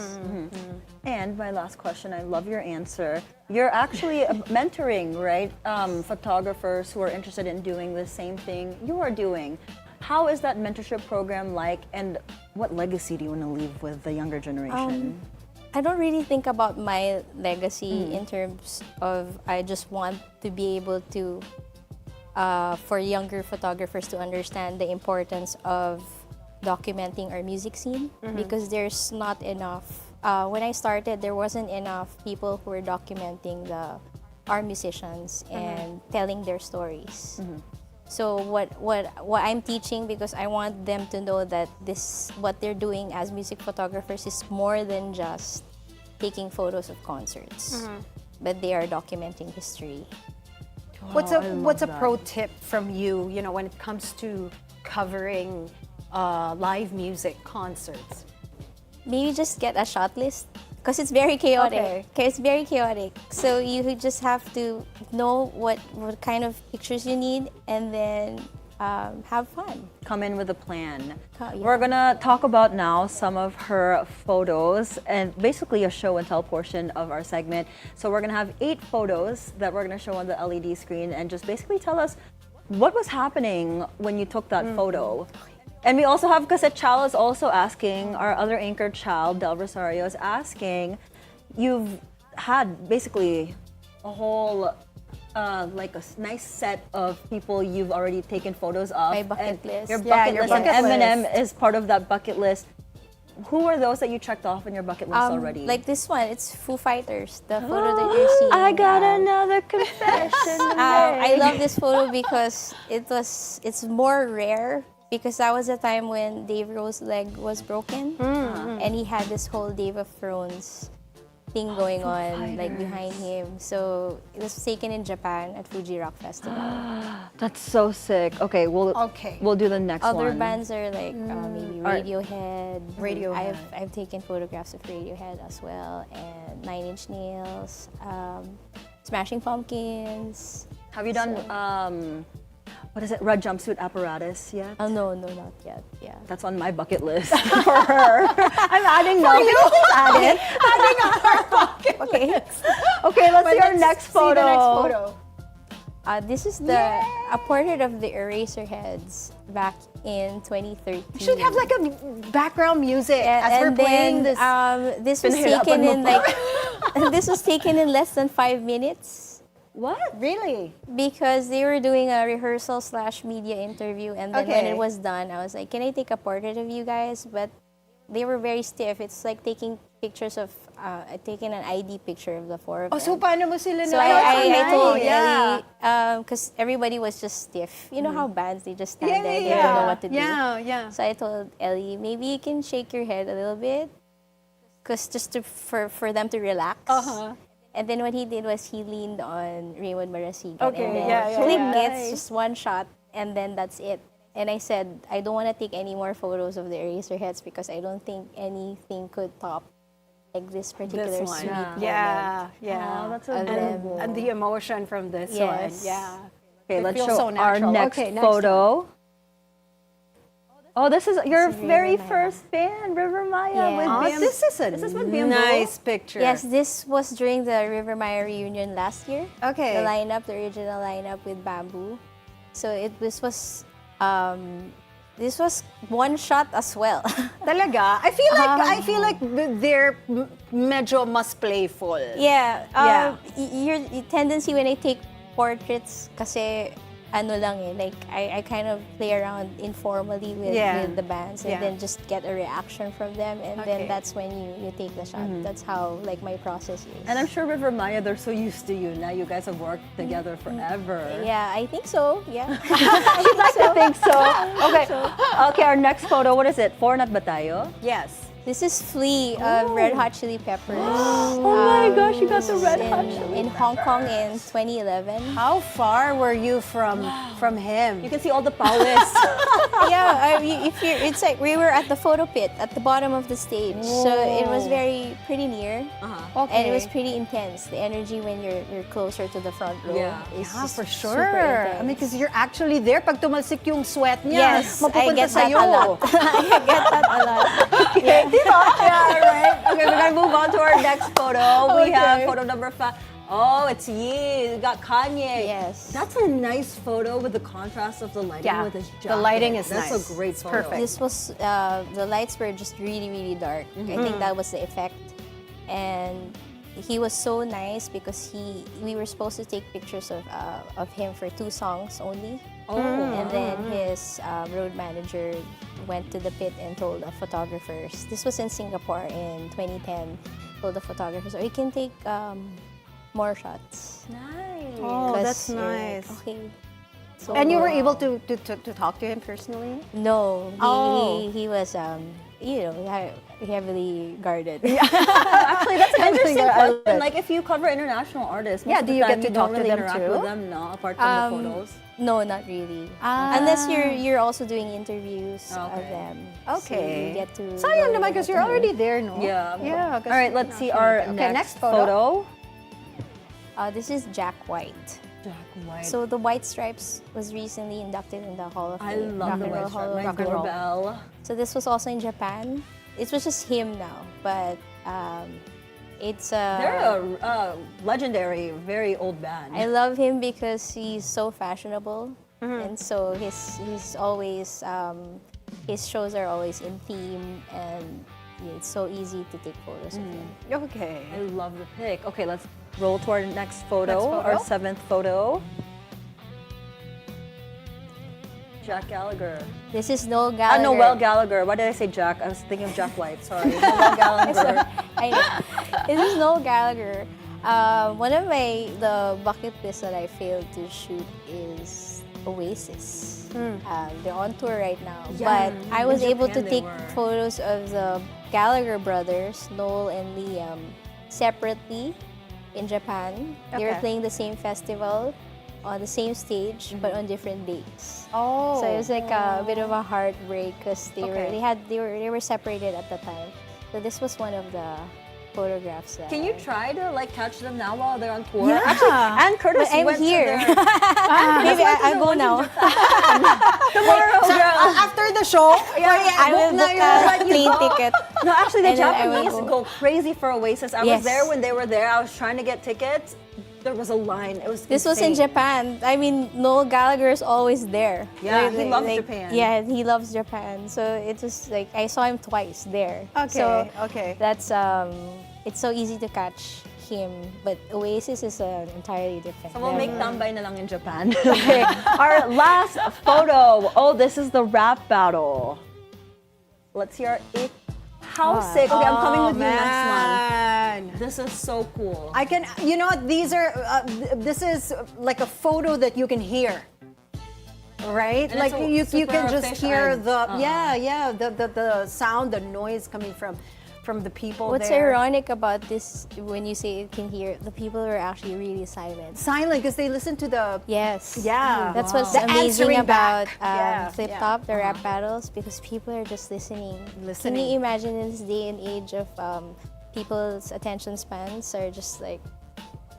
[SPEAKER 4] And my last question, I love your answer. You're actually mentoring, right? Photographers who are interested in doing the same thing you are doing. How is that mentorship program like, and what legacy do you want to leave with the younger generation?
[SPEAKER 10] I don't really think about my legacy in terms of I just want to be able to, for younger photographers to understand the importance of documenting our music scene, because there's not enough. When I started, there wasn't enough people who were documenting our musicians and telling their stories. So what I'm teaching, because I want them to know that what they're doing as music photographers is more than just taking photos of concerts, but they are documenting history.
[SPEAKER 2] What's a pro tip from you? You know, when it comes to covering live music concerts.
[SPEAKER 10] Maybe just get a shot list, because it's very chaotic. Okay, it's very chaotic. So you just have to know what kind of pictures you need, and then have fun.
[SPEAKER 4] Come in with a plan.
[SPEAKER 10] Yeah.
[SPEAKER 4] We're gonna talk about now some of her photos and basically a show and tell portion of our segment. So we're gonna have 8 photos that we're gonna show on the LED screen, and just basically tell us what was happening when you took that photo. And we also have, because Chal is also asking, our other anchor Chal, Del Rosario, is asking, you've had basically a whole like a nice set of people you've already taken photos of.
[SPEAKER 10] My bucket list.
[SPEAKER 4] Your
[SPEAKER 2] Yeah,
[SPEAKER 4] bucket
[SPEAKER 2] your
[SPEAKER 4] list.
[SPEAKER 2] bucket
[SPEAKER 4] And Eminem
[SPEAKER 2] list.
[SPEAKER 4] is part of that bucket list. Who are those that you checked off on your bucket list already?
[SPEAKER 10] Like this one, it's Foo Fighters, the photo that you're seeing.
[SPEAKER 4] I got another confession to
[SPEAKER 10] I
[SPEAKER 4] make.
[SPEAKER 10] love this photo because it's more rare, because that was the time when Dave Grohl's leg was broken, and he had this whole Dave of Thrones thing going on like behind him. So it was taken in Japan at Fuji Rock Festival.
[SPEAKER 4] That's so sick. Okay, we'll do the next
[SPEAKER 10] Other
[SPEAKER 4] one.
[SPEAKER 10] bands are like maybe
[SPEAKER 4] Alright.
[SPEAKER 10] Radiohead. I've taken photographs of Radiohead as well, and Nine Inch Nails, Smashing Pumpkins.
[SPEAKER 4] Have you done what is it? Red jumpsuit apparatus yet?
[SPEAKER 10] Oh no, not yet. Yeah.
[SPEAKER 4] That's on my bucket list for her. I'm adding no.
[SPEAKER 2] Adding on our bucket.
[SPEAKER 10] Okay.
[SPEAKER 4] Okay, let's see our
[SPEAKER 2] Let's
[SPEAKER 4] next
[SPEAKER 2] see
[SPEAKER 4] photo.
[SPEAKER 2] the next photo.
[SPEAKER 10] This is a portrait of the Eraserheads back in 2013.
[SPEAKER 2] You should have like a background music as we're
[SPEAKER 10] and
[SPEAKER 2] playing
[SPEAKER 10] then
[SPEAKER 2] this.
[SPEAKER 10] this was taken in like this was taken in less than 5 minutes.
[SPEAKER 4] What?
[SPEAKER 2] Really?
[SPEAKER 10] Because they were doing a rehearsal / media interview, and then when
[SPEAKER 2] Okay.
[SPEAKER 10] it was done, I was like, "Can I take a portrait of you guys?" But they were very stiff. It's like taking pictures of, taking an ID picture of the four of
[SPEAKER 2] Oh,
[SPEAKER 10] them.
[SPEAKER 2] so paano mo sila
[SPEAKER 10] So
[SPEAKER 2] na?
[SPEAKER 10] I told
[SPEAKER 2] yeah.
[SPEAKER 10] Ellie, because everybody was just stiff. You know how bands, they just stand there, they don't know what to do.
[SPEAKER 2] Yeah.
[SPEAKER 10] So I told Ellie, maybe you can shake your head a little bit, because just for them to relax. And then what he did was he leaned on Raymond Marasigan
[SPEAKER 2] Okay,
[SPEAKER 10] and then
[SPEAKER 2] yeah,
[SPEAKER 10] click
[SPEAKER 2] yeah.
[SPEAKER 10] it, just one shot, and then that's it. And I said, I don't want to take any more photos of the eraser heads because I don't think anything could top like this particular
[SPEAKER 2] This one.
[SPEAKER 10] sweet moment
[SPEAKER 2] Yeah.
[SPEAKER 4] Oh, that's
[SPEAKER 10] of them.
[SPEAKER 2] And the emotion from this
[SPEAKER 10] Yes.
[SPEAKER 2] one. Yeah.
[SPEAKER 4] Okay,
[SPEAKER 2] It
[SPEAKER 4] let's
[SPEAKER 2] feels
[SPEAKER 4] show
[SPEAKER 2] so
[SPEAKER 4] our
[SPEAKER 2] natural.
[SPEAKER 4] next
[SPEAKER 2] Okay, next
[SPEAKER 4] photo. Oh, this is your
[SPEAKER 10] This is
[SPEAKER 4] very
[SPEAKER 10] River Maya.
[SPEAKER 4] first band, River Maya.
[SPEAKER 10] Yeah.
[SPEAKER 4] With
[SPEAKER 2] Oh,
[SPEAKER 4] BM.
[SPEAKER 2] this is a
[SPEAKER 4] This is with BM.
[SPEAKER 2] nice picture.
[SPEAKER 10] Yes, this was during the River Maya reunion last year.
[SPEAKER 2] Okay.
[SPEAKER 10] The lineup, the original lineup with Bamboo. So this was one shot as well.
[SPEAKER 2] Talaga? I feel like they're medyo mas playful.
[SPEAKER 10] Yeah.
[SPEAKER 2] Yeah.
[SPEAKER 10] Your tendency when I take portraits, kasi ano lang eh, like I kind of play around informally with the bands and
[SPEAKER 2] Yeah.
[SPEAKER 10] then just get a reaction from them, and
[SPEAKER 2] Okay.
[SPEAKER 10] then that's when you take the shot. That's how like my process is.
[SPEAKER 4] And I'm sure River Maya, they're so used to you now. You guys have worked together forever.
[SPEAKER 10] Yeah, I think so. Yeah.
[SPEAKER 4] You'd like to think so. Okay. Okay, our next photo, what is it? Fornat ba tayo?
[SPEAKER 2] Yes.
[SPEAKER 10] This is Flea of Red Hot Chili Peppers.
[SPEAKER 4] Oh my gosh, you got the Red Hot Chili
[SPEAKER 10] in Hong Kong in 2011.
[SPEAKER 2] How far were you from him?
[SPEAKER 4] You can see all the powers.
[SPEAKER 10] Yeah, it's like we were at the photo pit at the bottom of the stage, so it was pretty near, and it was pretty intense. The energy when you're closer to the front row is
[SPEAKER 2] Yeah,
[SPEAKER 10] just
[SPEAKER 2] for
[SPEAKER 10] super
[SPEAKER 2] sure.
[SPEAKER 10] intense.
[SPEAKER 2] I mean, because you're actually there. Pag tumalsik yung sweat niya,
[SPEAKER 10] Yes, I
[SPEAKER 2] mapupunta
[SPEAKER 10] get that
[SPEAKER 2] sa'yo.
[SPEAKER 10] a lot. I get that a lot.
[SPEAKER 4] Yeah, right. Okay, we're gonna move on to our next photo. We have photo number 5. Oh, it's Yi. We got Kanye.
[SPEAKER 10] Yes.
[SPEAKER 4] That's a nice photo with the contrast of the lighting
[SPEAKER 2] Yeah,
[SPEAKER 4] with his
[SPEAKER 2] the
[SPEAKER 4] jacket.
[SPEAKER 2] lighting is
[SPEAKER 4] That's
[SPEAKER 2] nice.
[SPEAKER 4] a great
[SPEAKER 2] It's
[SPEAKER 4] photo.
[SPEAKER 2] perfect.
[SPEAKER 10] This was the lights were just really dark. I think that was the effect, and he was so nice because we were supposed to take pictures of him for 2 songs only. And then his road manager went to the pit and told the photographers. This was in Singapore in 2010. Told the photographers, "Oh, you can take more shots."
[SPEAKER 4] Nice.
[SPEAKER 2] Oh,
[SPEAKER 10] 'Cause
[SPEAKER 2] that's
[SPEAKER 10] you're
[SPEAKER 2] nice.
[SPEAKER 10] like, okay. So
[SPEAKER 2] And you were able to talk to him personally?
[SPEAKER 10] No,
[SPEAKER 2] Oh.
[SPEAKER 10] he was heavily guarded.
[SPEAKER 4] Actually, that's an interesting
[SPEAKER 2] I love
[SPEAKER 4] question.
[SPEAKER 2] it.
[SPEAKER 4] Like, if you cover international artists, most
[SPEAKER 2] Yeah,
[SPEAKER 4] of
[SPEAKER 2] do
[SPEAKER 4] the
[SPEAKER 2] you
[SPEAKER 4] time
[SPEAKER 2] get to
[SPEAKER 4] you
[SPEAKER 2] talk
[SPEAKER 4] don't
[SPEAKER 2] to
[SPEAKER 4] really
[SPEAKER 2] them
[SPEAKER 4] interact
[SPEAKER 2] too?
[SPEAKER 4] with them, no, apart from the photos.
[SPEAKER 10] No, not really.
[SPEAKER 2] Ah.
[SPEAKER 10] Unless you're also doing interviews of
[SPEAKER 4] Okay.
[SPEAKER 10] them.
[SPEAKER 2] Okay.
[SPEAKER 10] So you get to
[SPEAKER 2] Sayang
[SPEAKER 10] go
[SPEAKER 2] naman because
[SPEAKER 10] with
[SPEAKER 2] you're
[SPEAKER 10] them.
[SPEAKER 2] already there, no?
[SPEAKER 4] Yeah.
[SPEAKER 2] Yeah.
[SPEAKER 4] All right, let's see our next photo.
[SPEAKER 10] This is Jack White.
[SPEAKER 4] Jack White.
[SPEAKER 10] So the White Stripes was recently inducted in the Hall of
[SPEAKER 4] I
[SPEAKER 10] Fame.
[SPEAKER 4] love
[SPEAKER 10] Rock
[SPEAKER 4] the
[SPEAKER 10] and Roll
[SPEAKER 4] White
[SPEAKER 10] Hall
[SPEAKER 4] Stripe.
[SPEAKER 10] of
[SPEAKER 4] My
[SPEAKER 10] Rock and Roll.
[SPEAKER 4] doorbell.
[SPEAKER 10] So this was also in Japan. It was just him now, but it's
[SPEAKER 4] They're a legendary, very old band.
[SPEAKER 10] I love him because he's so fashionable, and so he's always his shows are always in theme, and it's so easy to take photos of him.
[SPEAKER 2] Okay.
[SPEAKER 4] I love the pic. Okay, let's roll to our next photo,
[SPEAKER 2] Next photo.
[SPEAKER 4] our 7th photo. Jack Gallagher.
[SPEAKER 10] This is Noel Gallagher.
[SPEAKER 4] Noel Gallagher. Why did I say Jack? I was thinking of Jack White. Sorry. Noel Gallagher.
[SPEAKER 10] This is Noel Gallagher. One of the bucket lists that I failed to shoot is Oasis. They're on tour right now, but I was able to
[SPEAKER 4] Japan they
[SPEAKER 10] take
[SPEAKER 4] were.
[SPEAKER 10] photos of the Gallagher brothers, Noel and Liam, separately in Japan. They were
[SPEAKER 2] Okay.
[SPEAKER 10] playing the same festival on the same stage, but on different dates.
[SPEAKER 2] Oh.
[SPEAKER 10] So it was like a bit of a heartbreak because
[SPEAKER 2] Okay.
[SPEAKER 10] they were separated at the time. So this was one of the photographs that
[SPEAKER 4] Can you
[SPEAKER 10] I-
[SPEAKER 4] try to like catch them now while they're on tour?
[SPEAKER 2] Yeah.
[SPEAKER 4] Actually, Anne Curtis
[SPEAKER 10] But I'm
[SPEAKER 4] went
[SPEAKER 10] here.
[SPEAKER 4] to their
[SPEAKER 10] Maybe I go now.
[SPEAKER 4] tomorrow, girl.
[SPEAKER 2] After the show,
[SPEAKER 10] I will book a plane ticket.
[SPEAKER 4] No, actually, the
[SPEAKER 10] And then I will
[SPEAKER 4] Japanese
[SPEAKER 10] go.
[SPEAKER 4] go crazy for Oasis. I was
[SPEAKER 10] Yes.
[SPEAKER 4] there when they were there. I was trying to get tickets. There was a line. It was
[SPEAKER 10] This was in
[SPEAKER 4] insane.
[SPEAKER 10] Japan. I mean, Noel Gallagher is always there.
[SPEAKER 4] Yeah, he loves Japan.
[SPEAKER 10] Yeah, he loves Japan. So it was like I saw him twice there.
[SPEAKER 2] Okay,
[SPEAKER 10] So
[SPEAKER 2] okay.
[SPEAKER 10] that's it's so easy to catch him, but Oasis is an entirely different
[SPEAKER 4] So we'll make
[SPEAKER 10] level.
[SPEAKER 4] tambay na lang in Japan. Okay. Our last photo. Oh, this is the rap battle. Let's hear it. How sick. Okay, I'm coming with you next month. This is so cool.
[SPEAKER 2] I can, you know what, these are, this is like a photo that you can hear. Right?
[SPEAKER 4] And
[SPEAKER 2] Like
[SPEAKER 4] it's
[SPEAKER 2] you can
[SPEAKER 4] super
[SPEAKER 2] just hear
[SPEAKER 4] efficient.
[SPEAKER 2] the sound, the noise coming from the people
[SPEAKER 10] What's
[SPEAKER 2] there.
[SPEAKER 10] ironic about this, when you say you can hear, the people are actually really silent.
[SPEAKER 2] Silent because they listen to the
[SPEAKER 10] Yes.
[SPEAKER 2] Yeah.
[SPEAKER 10] That's what's
[SPEAKER 2] The
[SPEAKER 10] amazing
[SPEAKER 2] answering
[SPEAKER 10] about
[SPEAKER 2] back. Yeah,
[SPEAKER 10] Flip
[SPEAKER 2] yeah.
[SPEAKER 10] Top, the rap battles, because people are just listening. Can
[SPEAKER 2] Listening.
[SPEAKER 10] you imagine in this day and age of people's attention spans are just like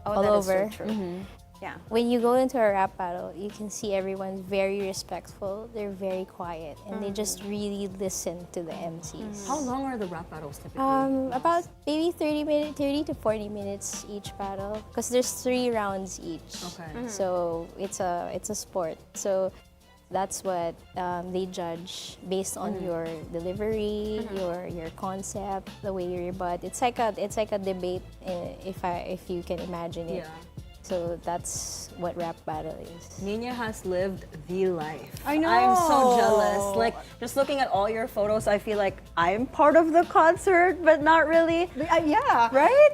[SPEAKER 10] all
[SPEAKER 2] that is so
[SPEAKER 10] over?
[SPEAKER 2] true. Yeah.
[SPEAKER 10] When you go into a rap battle, you can see everyone's very respectful. They're very quiet, and they just really listen to the MCs.
[SPEAKER 4] How long are the rap battles typically?
[SPEAKER 10] About maybe 30 to 40 minutes each battle, because there's 3 rounds each.
[SPEAKER 4] Okay.
[SPEAKER 10] So it's a sport. So that's what they judge based on your delivery, your concept, the way you rebut. It's like a debate, if you can imagine it.
[SPEAKER 4] Yeah.
[SPEAKER 10] So that's what rap battle is.
[SPEAKER 4] Niña has lived the life.
[SPEAKER 2] I know.
[SPEAKER 4] I'm so jealous. Like, just looking at all your photos, I feel like I'm part of the concert, but not really.
[SPEAKER 2] Yeah.
[SPEAKER 4] Right?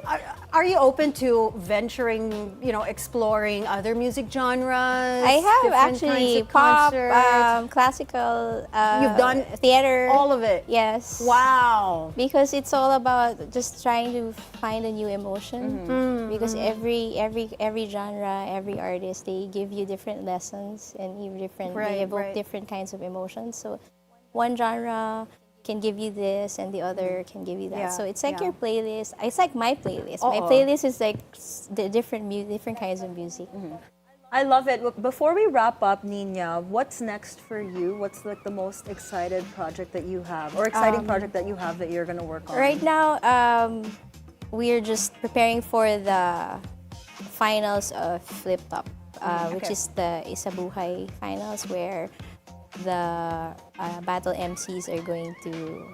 [SPEAKER 2] Are you open to venturing, exploring other music genres?
[SPEAKER 10] I have
[SPEAKER 2] different
[SPEAKER 10] actually
[SPEAKER 2] kinds of
[SPEAKER 10] pop,
[SPEAKER 2] concerts?
[SPEAKER 10] classical.
[SPEAKER 2] You've done
[SPEAKER 10] theater.
[SPEAKER 2] all of it?
[SPEAKER 10] Yes.
[SPEAKER 2] Wow.
[SPEAKER 10] Because it's all about just trying to find a new emotion. Because every genre, every artist, they give you different lessons and they evoke different kinds of emotions. So one genre can give you this and the other can give you that.
[SPEAKER 2] Yeah,
[SPEAKER 10] So it's like
[SPEAKER 2] yeah.
[SPEAKER 10] your playlist. It's like my playlist. My playlist is like the different kinds of music.
[SPEAKER 4] I love it. Look, before we wrap up, Niña, what's next for you? What's like the most excited project that you have, or exciting project that you have that you're gonna work on?
[SPEAKER 10] Right now, we're just preparing for the finals of Flip Top, which is the Isabuhay finals, where the battle MCs are going to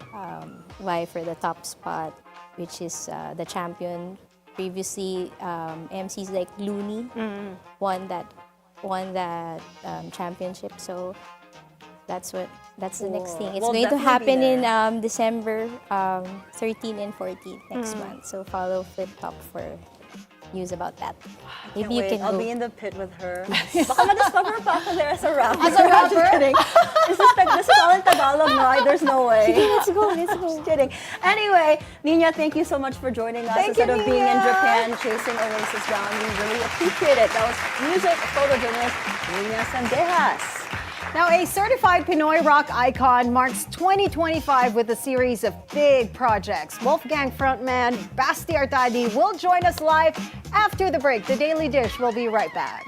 [SPEAKER 10] vie for the top spot, which is the champion. Previously, MCs like Looney won that championship. So that's the next thing. It's
[SPEAKER 4] We'll
[SPEAKER 10] going to happen
[SPEAKER 4] definitely be
[SPEAKER 10] in December 13 and 14 next month. So follow Flip Top for news about that. Maybe you
[SPEAKER 4] Wait,
[SPEAKER 10] can
[SPEAKER 4] I'll
[SPEAKER 10] go.
[SPEAKER 4] be in the pit with her. Baka ma-discover pa ako there as a rapper. As a rapper? Just kidding. This is all in Tagalog, no? There's no way.
[SPEAKER 10] Let's go.
[SPEAKER 4] Just kidding. Anyway, Niña, thank you so much for joining us.
[SPEAKER 2] Thank you,
[SPEAKER 4] Instead of being in
[SPEAKER 2] Niña.
[SPEAKER 4] Japan chasing Oasis down, we really appreciate it. That was music photojournalist Niña Sandejas.
[SPEAKER 2] Now, a certified Pinoy rock icon marks 2025 with a series of big projects. Wolfgang frontman Basti Artadi will join us live after the break. The Daily Dish will be right back.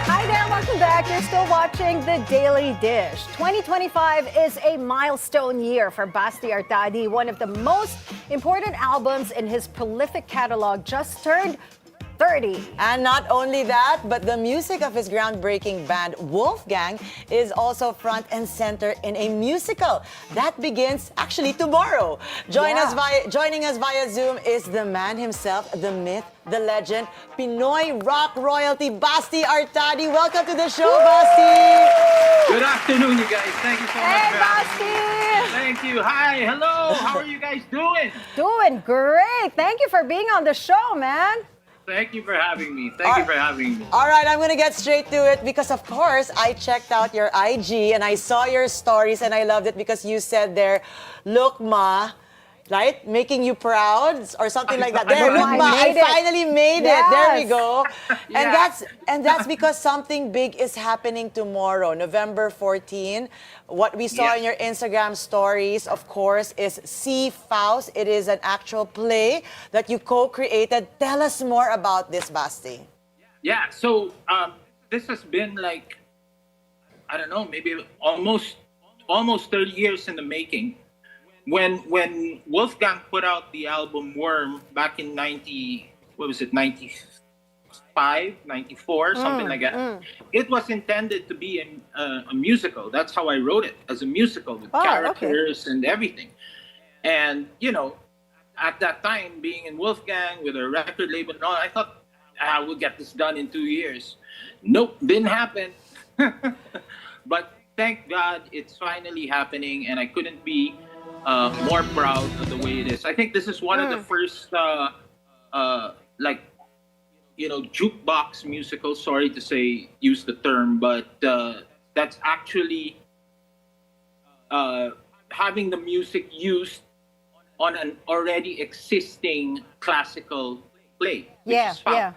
[SPEAKER 2] Hi there, welcome back. You're still watching The Daily Dish. 2025 is a milestone year for Basti Artadi. One of the most important albums in his prolific catalog just turned 30.
[SPEAKER 3] And not only that, but the music of his groundbreaking band Wolfgang is also front and center in a musical that begins actually tomorrow. Joining us via Zoom is the man himself, the myth, the legend, Pinoy rock royalty, Basti Artadi. Welcome to the show, Basti.
[SPEAKER 11] Good afternoon, you guys. Thank you so much.
[SPEAKER 2] Hey,
[SPEAKER 11] for having me.
[SPEAKER 2] Basti!
[SPEAKER 11] Thank you. Hi. Hello. How are you guys doing?
[SPEAKER 2] Doing great. Thank you for being on the show, man.
[SPEAKER 11] Thank you for having me. Thank you for having me.
[SPEAKER 3] All right, I'm going to get straight to it because, of course, I checked out your IG and I saw your stories and I loved it because you said there, look, ma, right? Making you proud or something like that. There, look, ma, I finally made it. There we go. And that's because something big is happening tomorrow, November 14. What we saw in your Instagram stories, of course, is Si Faust. It is an actual play that you co-created. Tell us more about this, Basti.
[SPEAKER 11] Yeah. So this has been like, I don't know, maybe almost 30 years in the making. When Wolfgang put out the album Worm back in 90, what was it, 95, 94, something like that. It was intended to be a musical. That's how I wrote it, as a musical with characters and everything. And, you know, at that time, being in Wolfgang with a record label and all, I thought I would get this done in 2 years. Nope, didn't happen. But thank God it's finally happening, and I couldn't be more proud of the way it is. I think this is one of the first, like, you know, jukebox musical. Sorry to say, use the term, but that's actually having the music used on an already existing classical play.
[SPEAKER 2] Yeah, yeah.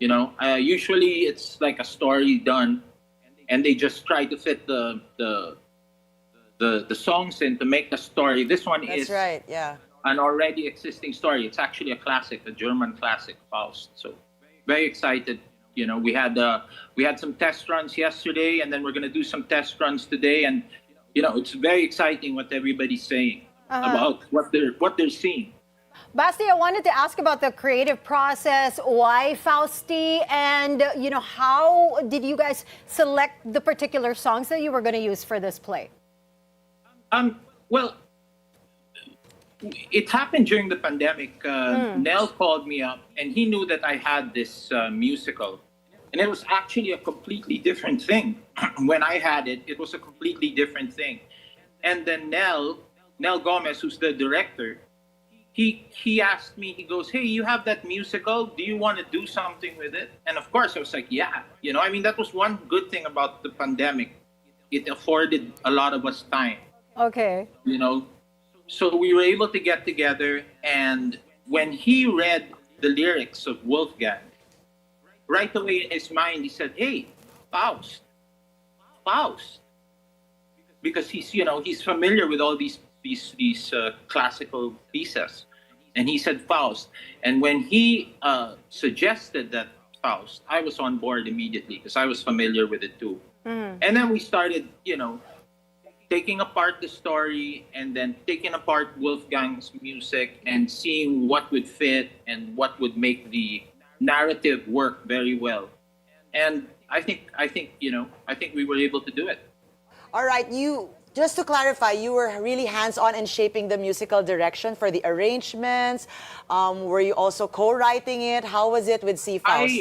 [SPEAKER 11] You know, usually it's like a story done, and they just try to fit the songs in to make the story. This one is
[SPEAKER 3] right, yeah.
[SPEAKER 11] an already existing story. It's actually a classic, a German classic, Faust. So very excited. You know, we had some test runs yesterday, and then we're gonna do some test runs today, and you know, it's very exciting what everybody's saying about what they're seeing.
[SPEAKER 2] Basti, I wanted to ask about the creative process. Why Fausti? And, you know, how did you guys select the particular songs that you were going to use for this play?
[SPEAKER 11] Well, it happened during the pandemic. Nell called me up, and he knew that I had this musical. And it was actually a completely different thing. When I had it, it was a completely different thing. And then Nell Gomez, who's the director, he asked me, he goes, hey, you have that musical, do you want to do something with it? And of course I was like, yeah. You know, I mean, that was one good thing about the pandemic. It afforded a lot of us time.
[SPEAKER 2] Okay.
[SPEAKER 11] You know, so we were able to get together, and when he read the lyrics of Wolfgang, right away in his mind he said, hey, Faust. Because he's familiar with all these classical pieces, and he said Faust. And when he suggested that Faust, I was on board immediately because I was familiar with it too. And then we started, you know, taking apart the story and then taking apart Wolfgang's music and seeing what would fit and what would make the narrative work very well. And I think we were able to do it.
[SPEAKER 3] All right, just to clarify, you were really hands-on in shaping the musical direction for the arrangements. Were you also co-writing it? How was it with Si Faust?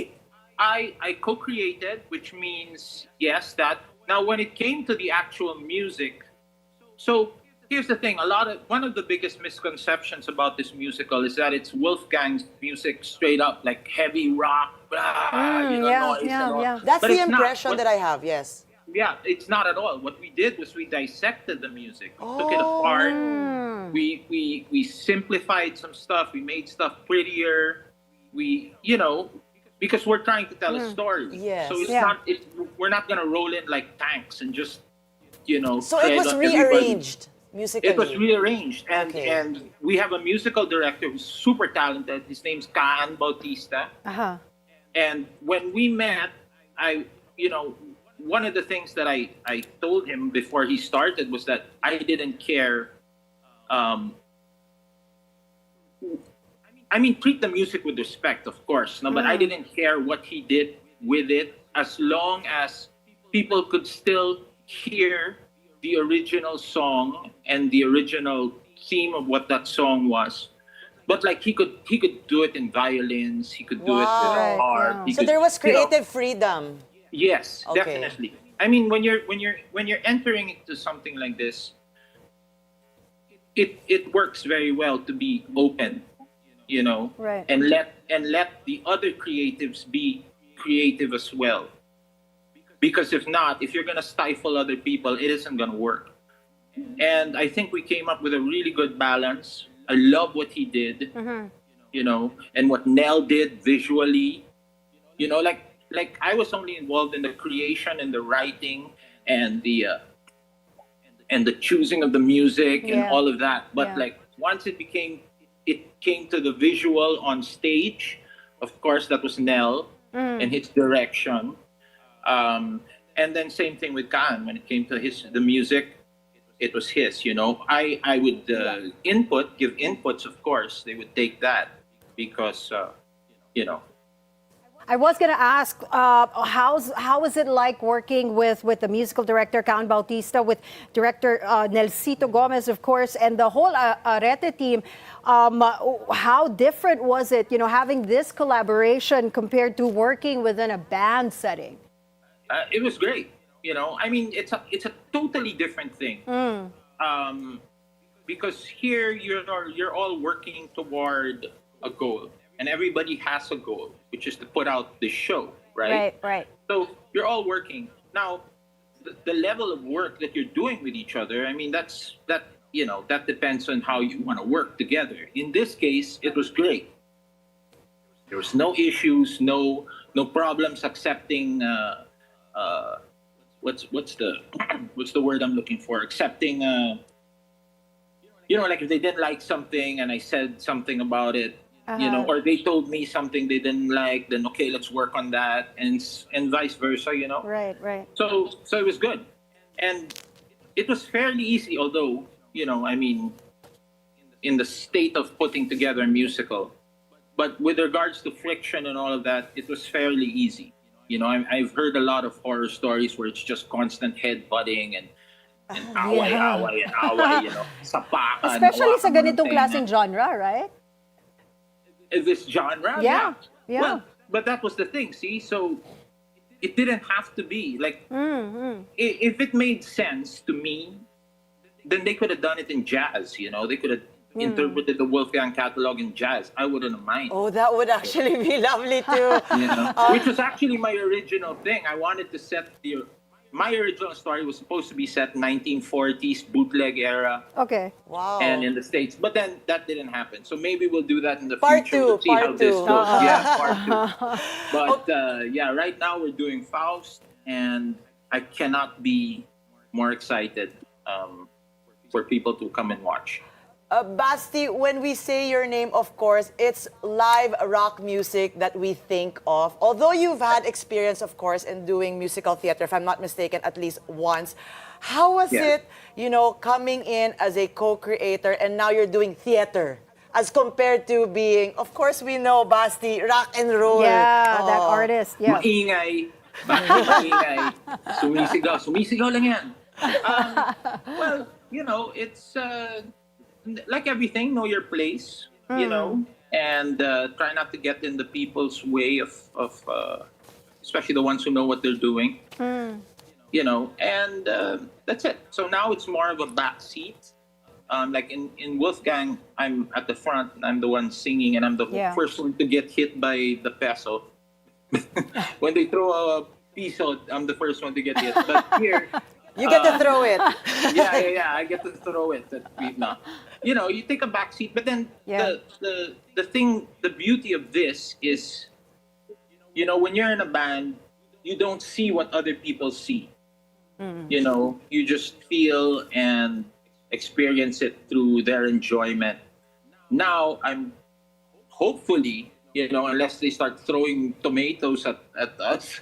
[SPEAKER 11] I co-created, which means, yes, that. Now, when it came to the actual music, so here's the thing. One of the biggest misconceptions about this musical is that it's Wolfgang's music straight up, like heavy rock, noise and all.
[SPEAKER 3] That's
[SPEAKER 11] But
[SPEAKER 3] the
[SPEAKER 11] it's not.
[SPEAKER 3] impression that I have, yes.
[SPEAKER 11] Yeah, it's not at all. What we did was we dissected the music, took it apart. We simplified some stuff. We made stuff prettier. Because we're trying to tell a story.
[SPEAKER 3] Yes.
[SPEAKER 11] So we're not gonna roll in like tanks and just,
[SPEAKER 3] So it was rearranged musically.
[SPEAKER 11] It was rearranged, and we have a musical director who's super talented. His name's Kaan Bautista. And when we met, one of the things that I told him before he started was that I didn't care. Treat the music with respect, of course. No, but I didn't care what he did with it, as long as people could still hear the original song and the original theme of what that song was. But like he could do it in violins, he could do it with a harp.
[SPEAKER 3] So there was creative freedom.
[SPEAKER 11] Yes, definitely. I mean, when you're entering into something like this, it works very well to be open,
[SPEAKER 2] right.
[SPEAKER 11] and let the other creatives be creative as well. Because if not, if you're gonna stifle other people, it isn't gonna work. And I think we came up with a really good balance. I love what he did, and what Nell did visually. Like I was only involved in the creation and the writing and the choosing of the music and all of that. But like once it came to the visual on stage, of course that was Nell and his direction. And then same thing with Kaan. When it came to the music, it was his. I would give inputs, of course. They would take that because you know.
[SPEAKER 2] I was going to ask, how is it like working with the musical director, Count Bautista, with director Nelsito Gomez, of course, and the whole Arete team? How different was it, having this collaboration compared to working within a band setting?
[SPEAKER 11] It was great. I mean, it's a totally different thing. Because here you're all working toward a goal. And everybody has a goal, which is to put out the show, right?
[SPEAKER 2] Right.
[SPEAKER 11] So you're all working. Now, the level of work that you're doing with each other, I mean, that depends on how you want to work together. In this case, it was great. There was no issues, no problems accepting. What's the word I'm looking for? Accepting. Like if they didn't like something and I said something about it. Or they told me something they didn't like, then okay, let's work on that, and vice versa,
[SPEAKER 2] Right.
[SPEAKER 11] So it was good, and it was fairly easy. Although, I mean, in the state of putting together a musical, but with regards to friction and all of that, it was fairly easy. I've heard a lot of horror stories where it's just constant head butting and away, sapakan.
[SPEAKER 2] Especially sa ganitong klaseng genre, right?
[SPEAKER 11] This genre,
[SPEAKER 2] yeah.
[SPEAKER 11] Well, but that was the thing. See, so it didn't have to be like. If it made sense to me, then they could have done it in jazz. They could have interpreted the Wolfgang catalog in jazz. I wouldn't have minded.
[SPEAKER 3] Oh, that would actually be lovely too.
[SPEAKER 11] Which was actually my original thing. I wanted to set my original story was supposed to be set 1940s bootleg era.
[SPEAKER 2] Okay.
[SPEAKER 3] Wow.
[SPEAKER 11] And in the States. But then that didn't happen. So maybe we'll do that in the
[SPEAKER 3] Part
[SPEAKER 11] future.
[SPEAKER 3] two,
[SPEAKER 11] We'll see
[SPEAKER 3] part
[SPEAKER 11] how this
[SPEAKER 3] two.
[SPEAKER 11] goes. Yeah, part 2. But right now we're doing Faust, and I cannot be more excited for people to come and watch.
[SPEAKER 3] Basti, when we say your name, of course, it's live rock music that we think of. Although you've had experience, of course, in doing musical theater, if I'm not mistaken, at least once. How was it, coming in as a co-creator and now you're doing theater as compared to being, of course, we know, Basti, rock and roll.
[SPEAKER 2] Yeah, that artist. Yeah.
[SPEAKER 11] Maingay. Maingay. Sumisigaw lang yan. Well, it's... like everything, know your place, and try not to get in the people's way of especially the ones who know what they're doing, and that's it. So now it's more of a back seat. Like in Wolfgang, I'm at the front, and I'm the one singing, and I'm the first one to get hit by the peso. When they throw a piso, I'm the first one to get hit. But here...
[SPEAKER 3] You get to throw it.
[SPEAKER 11] Yeah. I get to throw it. You take a back seat, but then the beauty of this is, when you're in a band, you don't see what other people see. You just feel and experience it through their enjoyment. Now I'm hopefully, unless they start throwing tomatoes at us,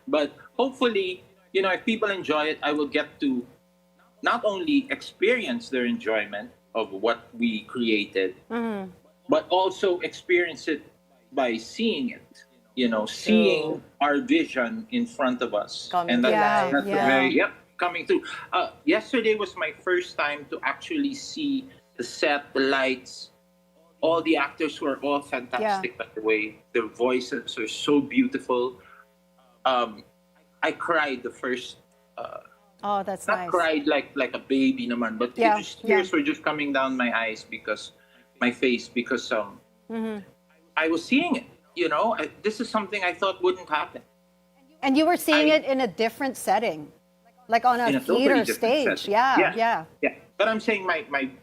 [SPEAKER 11] but hopefully. If people enjoy it, I will get to not only experience their enjoyment of what we created, but also experience it by seeing it. Seeing our vision in front of us.
[SPEAKER 3] Coming
[SPEAKER 11] coming through. Yesterday was my first time to actually see the set, the lights. All the actors were all fantastic, by the way. Their voices are so beautiful. I cried the first.
[SPEAKER 2] Oh, that's
[SPEAKER 11] not
[SPEAKER 2] nice.
[SPEAKER 11] Cried like a baby, naman, but tears were just coming down my eyes because I was seeing it. This is something I thought wouldn't happen.
[SPEAKER 2] And you were seeing it in a different setting, like on a theater stage. Yeah.
[SPEAKER 11] But I'm saying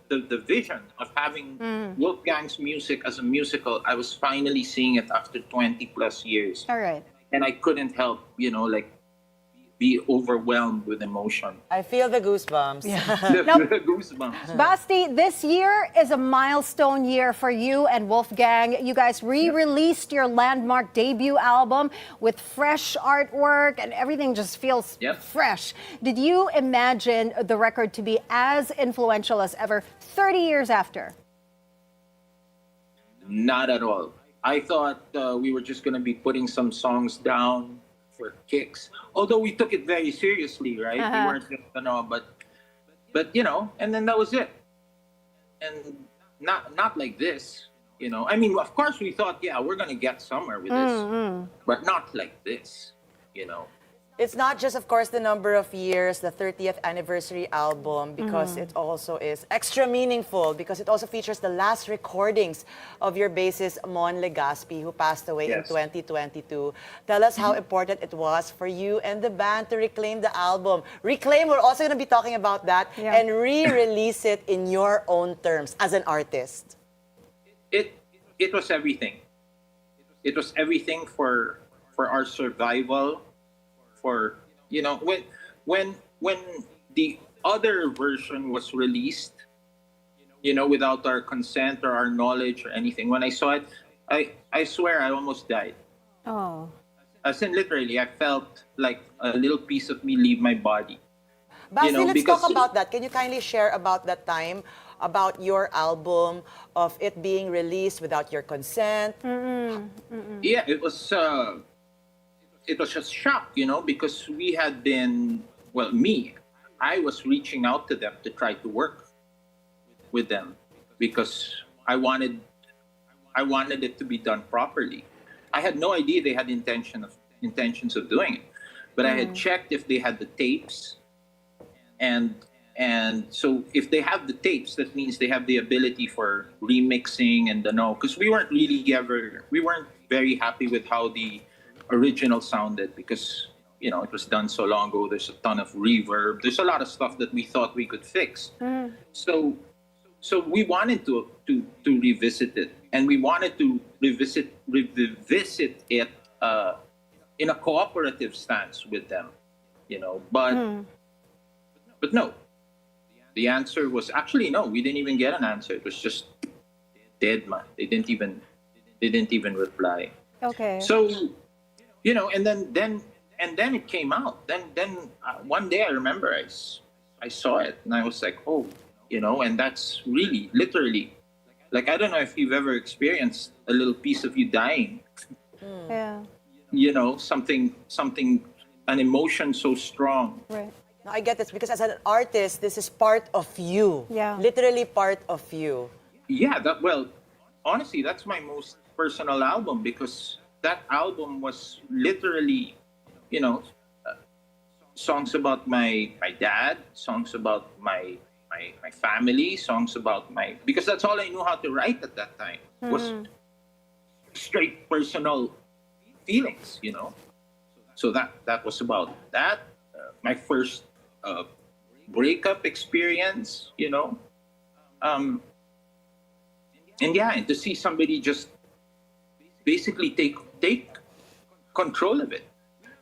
[SPEAKER 11] the vision of having Wolfgang's music as a musical, I was finally seeing it after 20 plus years.
[SPEAKER 2] All right.
[SPEAKER 11] And I couldn't help, be overwhelmed with emotion.
[SPEAKER 3] I feel the goosebumps.
[SPEAKER 11] The goosebumps.
[SPEAKER 2] Basti, this year is a milestone year for you and Wolfgang. You guys re-released your landmark debut album with fresh artwork and everything just feels fresh. Did you imagine the record to be as influential as ever 30 years after?
[SPEAKER 11] Not at all. I thought we were just gonna be putting some songs down for kicks. Although we took it very seriously, right? We weren't just, but you know, and then that was it. And not like this, you know. I mean, of course we thought, yeah, we're gonna get somewhere with this, but not like this, you know.
[SPEAKER 3] It's not just, of course, the number of years, the 30th anniversary album, because it also is extra meaningful, because it also features the last recordings of your bassist, Mon Legaspi, who passed away in 2022. Tell us how important it was for you and the band to reclaim the album. Reclaim, we're also going to be talking about that, and re-release it in your own terms as an artist.
[SPEAKER 11] It was everything. It was everything for our survival. For, you know, when the other version was released, you know, without our consent or our knowledge or anything, when I saw it, I swear I almost died.
[SPEAKER 2] Oh.
[SPEAKER 11] As in, literally, I felt like a little piece of me leave my body.
[SPEAKER 3] Basti,
[SPEAKER 11] You know,
[SPEAKER 3] let's
[SPEAKER 11] because-
[SPEAKER 3] talk about that. Can you kindly share about that time, about your album, of it being released without your consent?
[SPEAKER 11] Yeah, it was just shock, you know, because we had been, well, I was reaching out to them to try to work with them because I wanted it to be done properly. I had no idea they had intentions of doing it, but I had checked if they had the tapes, and so if they have the tapes, that means they have the ability for remixing and because we weren't very happy with how the original sounded, because, you know, it was done so long ago. There's a ton of reverb. There's a lot of stuff that we thought we could fix. So we wanted to revisit it, and we wanted to revisit it in a cooperative stance with them, you know. But no, the answer was actually no. We didn't even get an answer. It was just dead, man. They didn't even reply.
[SPEAKER 2] Okay.
[SPEAKER 11] So, you know, and then it came out. Then one day I remember I saw it and I was like, oh, you know, and that's really literally, like, I don't know if you've ever experienced a little piece of you dying.
[SPEAKER 2] Yeah.
[SPEAKER 11] You know, something, an emotion so strong.
[SPEAKER 2] Right.
[SPEAKER 3] No, I get this, because as an artist, this is part of you.
[SPEAKER 2] Yeah.
[SPEAKER 3] Literally part of you.
[SPEAKER 11] Yeah, honestly, that's my most personal album, because that album was literally, you know, songs about my dad, songs about my family, songs about because that's all I knew how to write at that time, was straight personal feelings, you know. So that was about that. My first breakup experience, you know. And to see somebody just basically take control of it.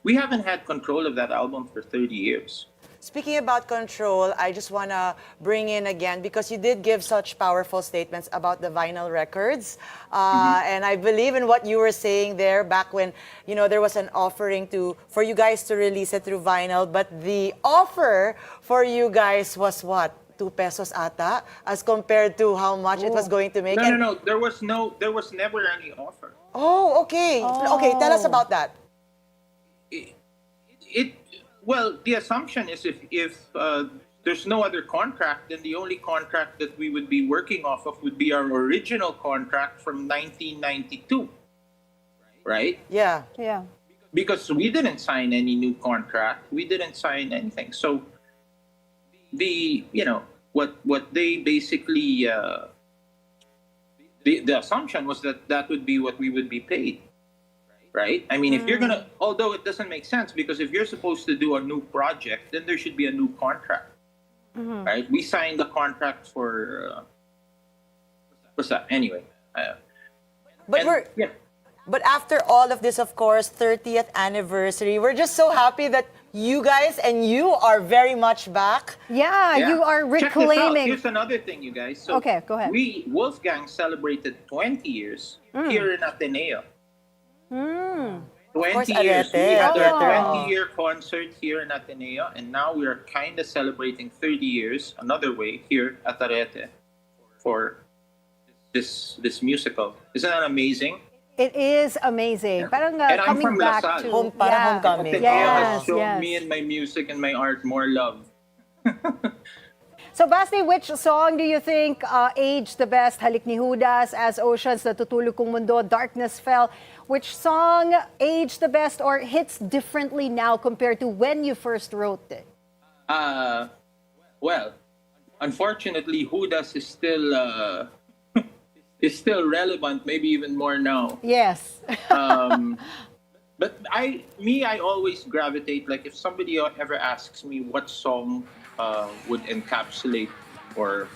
[SPEAKER 11] We haven't had control of that album for 30 years.
[SPEAKER 3] Speaking about control, I just want to bring in again, because you did give such powerful statements about the vinyl records. And I believe in what you were saying there back when, you know, there was an offering for you guys to release it through vinyl. But the offer for you guys was what? 2 pesos ata, as compared to how much it was going to make?
[SPEAKER 11] No. There was never any offer.
[SPEAKER 3] Oh, okay. Okay, tell us about that.
[SPEAKER 11] Well, the assumption is if there's no other contract, then the only contract that we would be working off of would be our original contract from 1992, right?
[SPEAKER 3] Yeah.
[SPEAKER 2] Yeah.
[SPEAKER 11] Because we didn't sign any new contract, we didn't sign anything. So what they basically the assumption was that would be what we would be paid. Right? I mean, if you're gonna, although it doesn't make sense, because if you're supposed to do a new project, then there should be a new contract, right? We signed the contract for what's that? Anyway,
[SPEAKER 3] But after all of this, of course, 30th anniversary, we're just so happy that you guys and you are very much back.
[SPEAKER 2] Yeah, you are
[SPEAKER 11] Check this out.
[SPEAKER 2] reclaiming.
[SPEAKER 11] Here's another thing, you guys. So
[SPEAKER 2] Okay, go ahead.
[SPEAKER 11] Wolfgang celebrated 20 years here in Ateneo. 20 years. We
[SPEAKER 3] Arete.
[SPEAKER 11] had our
[SPEAKER 3] Arete.
[SPEAKER 11] 20-year concert here in Ateneo, and now we are kind of celebrating 30 years another way here at Arete for this musical. Isn't that amazing?
[SPEAKER 2] It is amazing. Parang
[SPEAKER 11] And I'm
[SPEAKER 2] coming
[SPEAKER 11] from
[SPEAKER 2] back
[SPEAKER 11] Lasal.
[SPEAKER 2] to
[SPEAKER 3] Parang homecoming.
[SPEAKER 11] Teo
[SPEAKER 2] Yes,
[SPEAKER 11] has shown
[SPEAKER 2] yes.
[SPEAKER 11] me and my music and my art more love.
[SPEAKER 2] So Basti, which song do you think aged the best? Halik ni Judas, As Oceans, Natutulog Kong Mundo, Darkness Fell. Which song aged the best or hits differently now compared to when you first wrote it?
[SPEAKER 11] Well, unfortunately, Judas is still is still relevant, maybe even more now.
[SPEAKER 2] Yes.
[SPEAKER 11] But I always gravitate, like if somebody ever asks me what song would encapsulate or,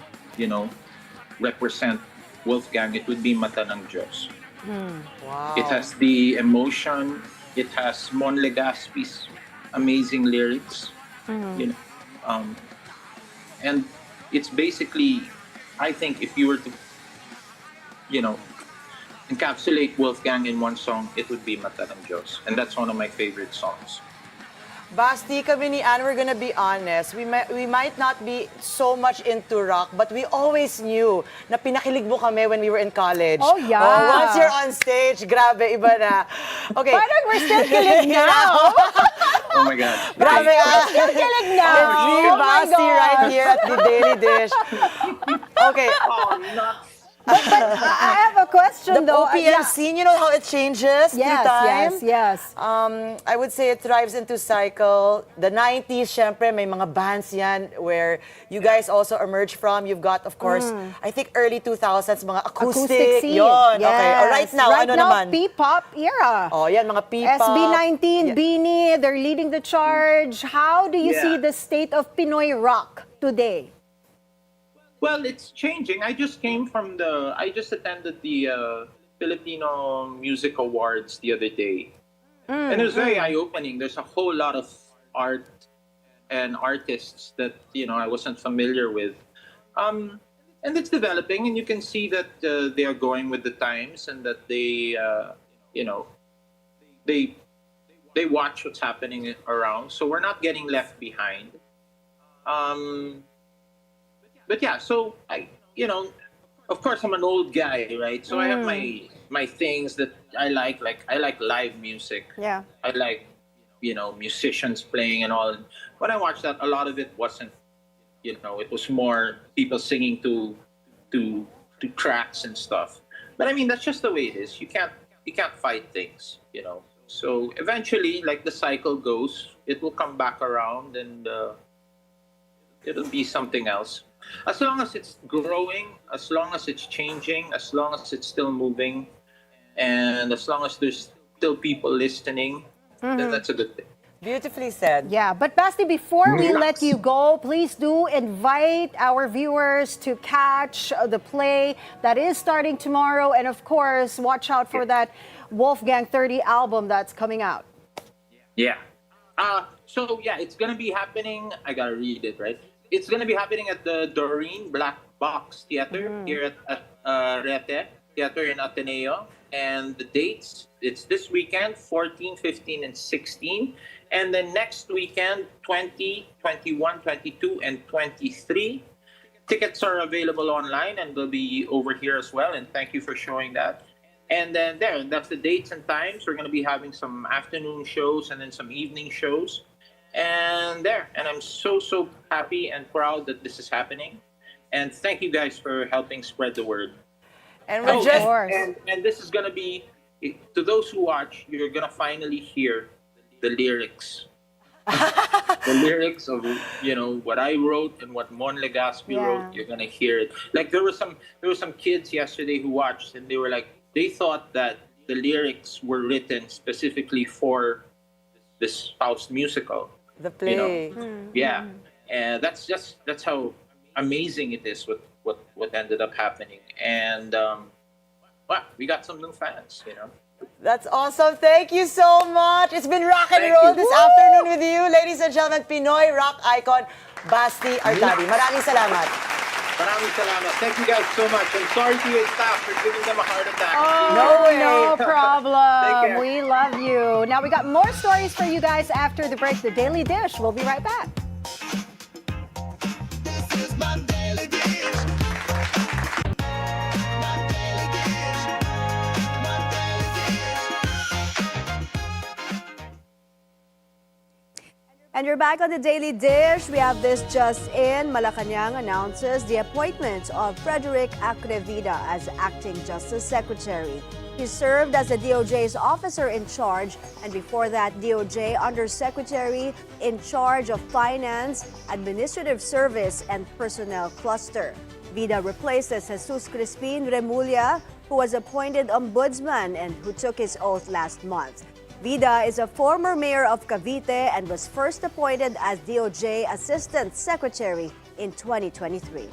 [SPEAKER 11] represent Wolfgang, it would be Mata ng Diyos.
[SPEAKER 3] Wow.
[SPEAKER 11] It has the emotion, it has Mon Legaspi's amazing lyrics, and it's basically, I think if you were to, encapsulate Wolfgang in one song, it would be Mata ng Diyos. And that's one of my favorite songs.
[SPEAKER 3] Basti, kami ni Anne, we're gonna be honest. We might not be so much into rock, but we always knew na pinakilig mo kami when we were in college.
[SPEAKER 2] Oh, yeah.
[SPEAKER 3] Once you're on stage, grabe, iba na. Okay.
[SPEAKER 2] Parang we're still kilig now.
[SPEAKER 11] Oh my God.
[SPEAKER 3] Grabe,
[SPEAKER 2] Still kilig now.
[SPEAKER 3] See
[SPEAKER 2] Oh my
[SPEAKER 3] Basti
[SPEAKER 2] God.
[SPEAKER 3] right here at the Daily Dish. Okay.
[SPEAKER 11] Oh, nuts.
[SPEAKER 2] I have a question
[SPEAKER 3] The
[SPEAKER 2] though.
[SPEAKER 3] OPM scene, you know how it changes through time?
[SPEAKER 2] Yes.
[SPEAKER 3] I would say it thrives into cycle. The 90s, syempre, may mga bands yan where you guys also emerge from. You've got, of course, I think early 2000s, mga acoustic.
[SPEAKER 2] scene.
[SPEAKER 3] Yun.
[SPEAKER 2] Yes.
[SPEAKER 3] Okay. Right now,
[SPEAKER 2] right
[SPEAKER 3] ano
[SPEAKER 2] now,
[SPEAKER 3] naman?
[SPEAKER 2] P-pop era.
[SPEAKER 3] Oh, yan, mga P-pop.
[SPEAKER 2] SB19, Beanie, they're leading the charge. How do you see the state of Pinoy rock today?
[SPEAKER 11] Well, it's changing. I just attended the Filipino Music Awards the other day. And it was very eye-opening. There's a whole lot of art and artists that, I wasn't familiar with. And it's developing, and you can see that they are going with the times and that they watch what's happening around. So we're not getting left behind. But yeah, so of course I'm an old guy, right? So I have my things that I like I like live music.
[SPEAKER 2] Yeah.
[SPEAKER 11] I like, musicians playing and all. When I watched that, a lot of it wasn't, it was more people singing to tracks and stuff. But I mean, that's just the way it is. You can't fight things, So eventually, like the cycle goes, it will come back around and it'll be something else. As long as it's growing, as long as it's changing, as long as it's still moving, and as long as there's still people listening, then that's a good thing.
[SPEAKER 3] Beautifully said.
[SPEAKER 2] Yeah, but Basti, before we let you go, please do invite our viewers to catch the play that is starting tomorrow. And of course, watch out for that Wolfgang 30 album that's coming out.
[SPEAKER 11] Yeah. So it's going to be happening. I got to read it, right? It's going to be happening at the Doreen Black Box Theater here at Rete Theater in Ateneo. And the dates, it's this weekend, 14, 15, and 16. And then next weekend, 20, 21, 22, and 23. Tickets are available online and they'll be over here as well. And thank you for showing that. And then that's the dates and times. We're going to be having some afternoon shows and then some evening shows. And I'm so happy and proud that this is happening. And thank you guys for helping spread the word.
[SPEAKER 3] And
[SPEAKER 11] and this is going to be, to those who watch, you're going to finally hear the lyrics. The lyrics of what I wrote and what Mon Legaspi wrote. You're gonna hear it. Like there were some kids yesterday who watched and they were like, they thought that the lyrics were written specifically for this Faust musical.
[SPEAKER 3] The play.
[SPEAKER 11] Yeah, and that's how amazing it is what ended up happening. And we got some new fans.
[SPEAKER 3] That's awesome. Thank you so much. It's been rock and roll this afternoon with you, ladies and gentlemen. Pinoy rock icon, Basti Artadi. Maraming salamat.
[SPEAKER 11] Maraming salamat. Thank you guys so much. I'm sorry to your staff for giving them a heart attack.
[SPEAKER 2] No problem. We love you. Now we got more stories for you guys after the break. The Daily Dish. We'll be right back.
[SPEAKER 1] And you're back on the Daily Dish. We have this just in. Malacanang announces the appointment of Frederick Acrevida as Acting Justice Secretary. He served as the DOJ's officer in charge, and before that, DOJ Undersecretary in charge of Finance, Administrative Service, and Personnel Cluster. Vida replaces Jesus Crispin Remulla, who was appointed ombudsman and who took his oath last month. Vida is a former mayor of Cavite and was first appointed as DOJ Assistant Secretary in 2023.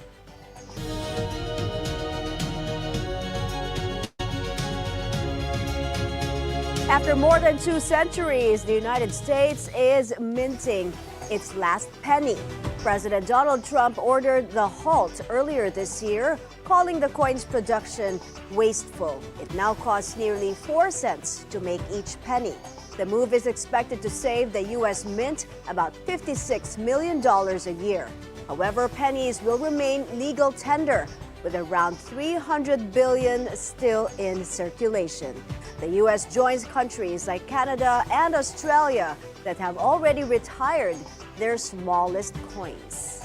[SPEAKER 1] After more than 2 centuries, the United States is minting its last penny. President Donald Trump ordered the halt earlier this year, calling the coin's production wasteful. It now costs nearly 4 cents to make each penny. The move is expected to save the U.S. Mint about $56 million a year. However, pennies will remain legal tender, with around 300 billion still in circulation. The U.S. joins countries like Canada and Australia that have already retired their smallest coins.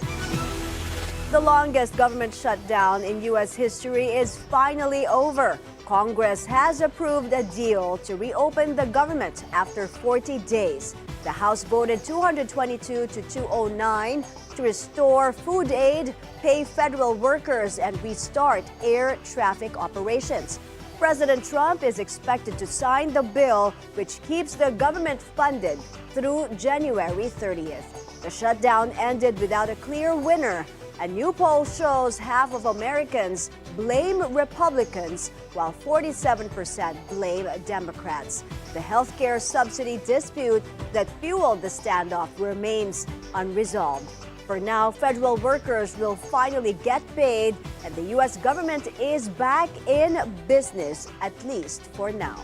[SPEAKER 1] The longest government shutdown in U.S. history is finally over. Congress has approved a deal to reopen the government after 40 days. The House voted 222 to 209 to restore food aid, pay federal workers, and restart air traffic operations. President Trump is expected to sign the bill, which keeps the government funded through January 30th. The shutdown ended without a clear winner. A new poll shows half of Americans blame Republicans, while 47% blame Democrats. The healthcare subsidy dispute that fueled the standoff remains unresolved. For now, federal workers will finally get paid, and the U.S. government is back in business, at least for now.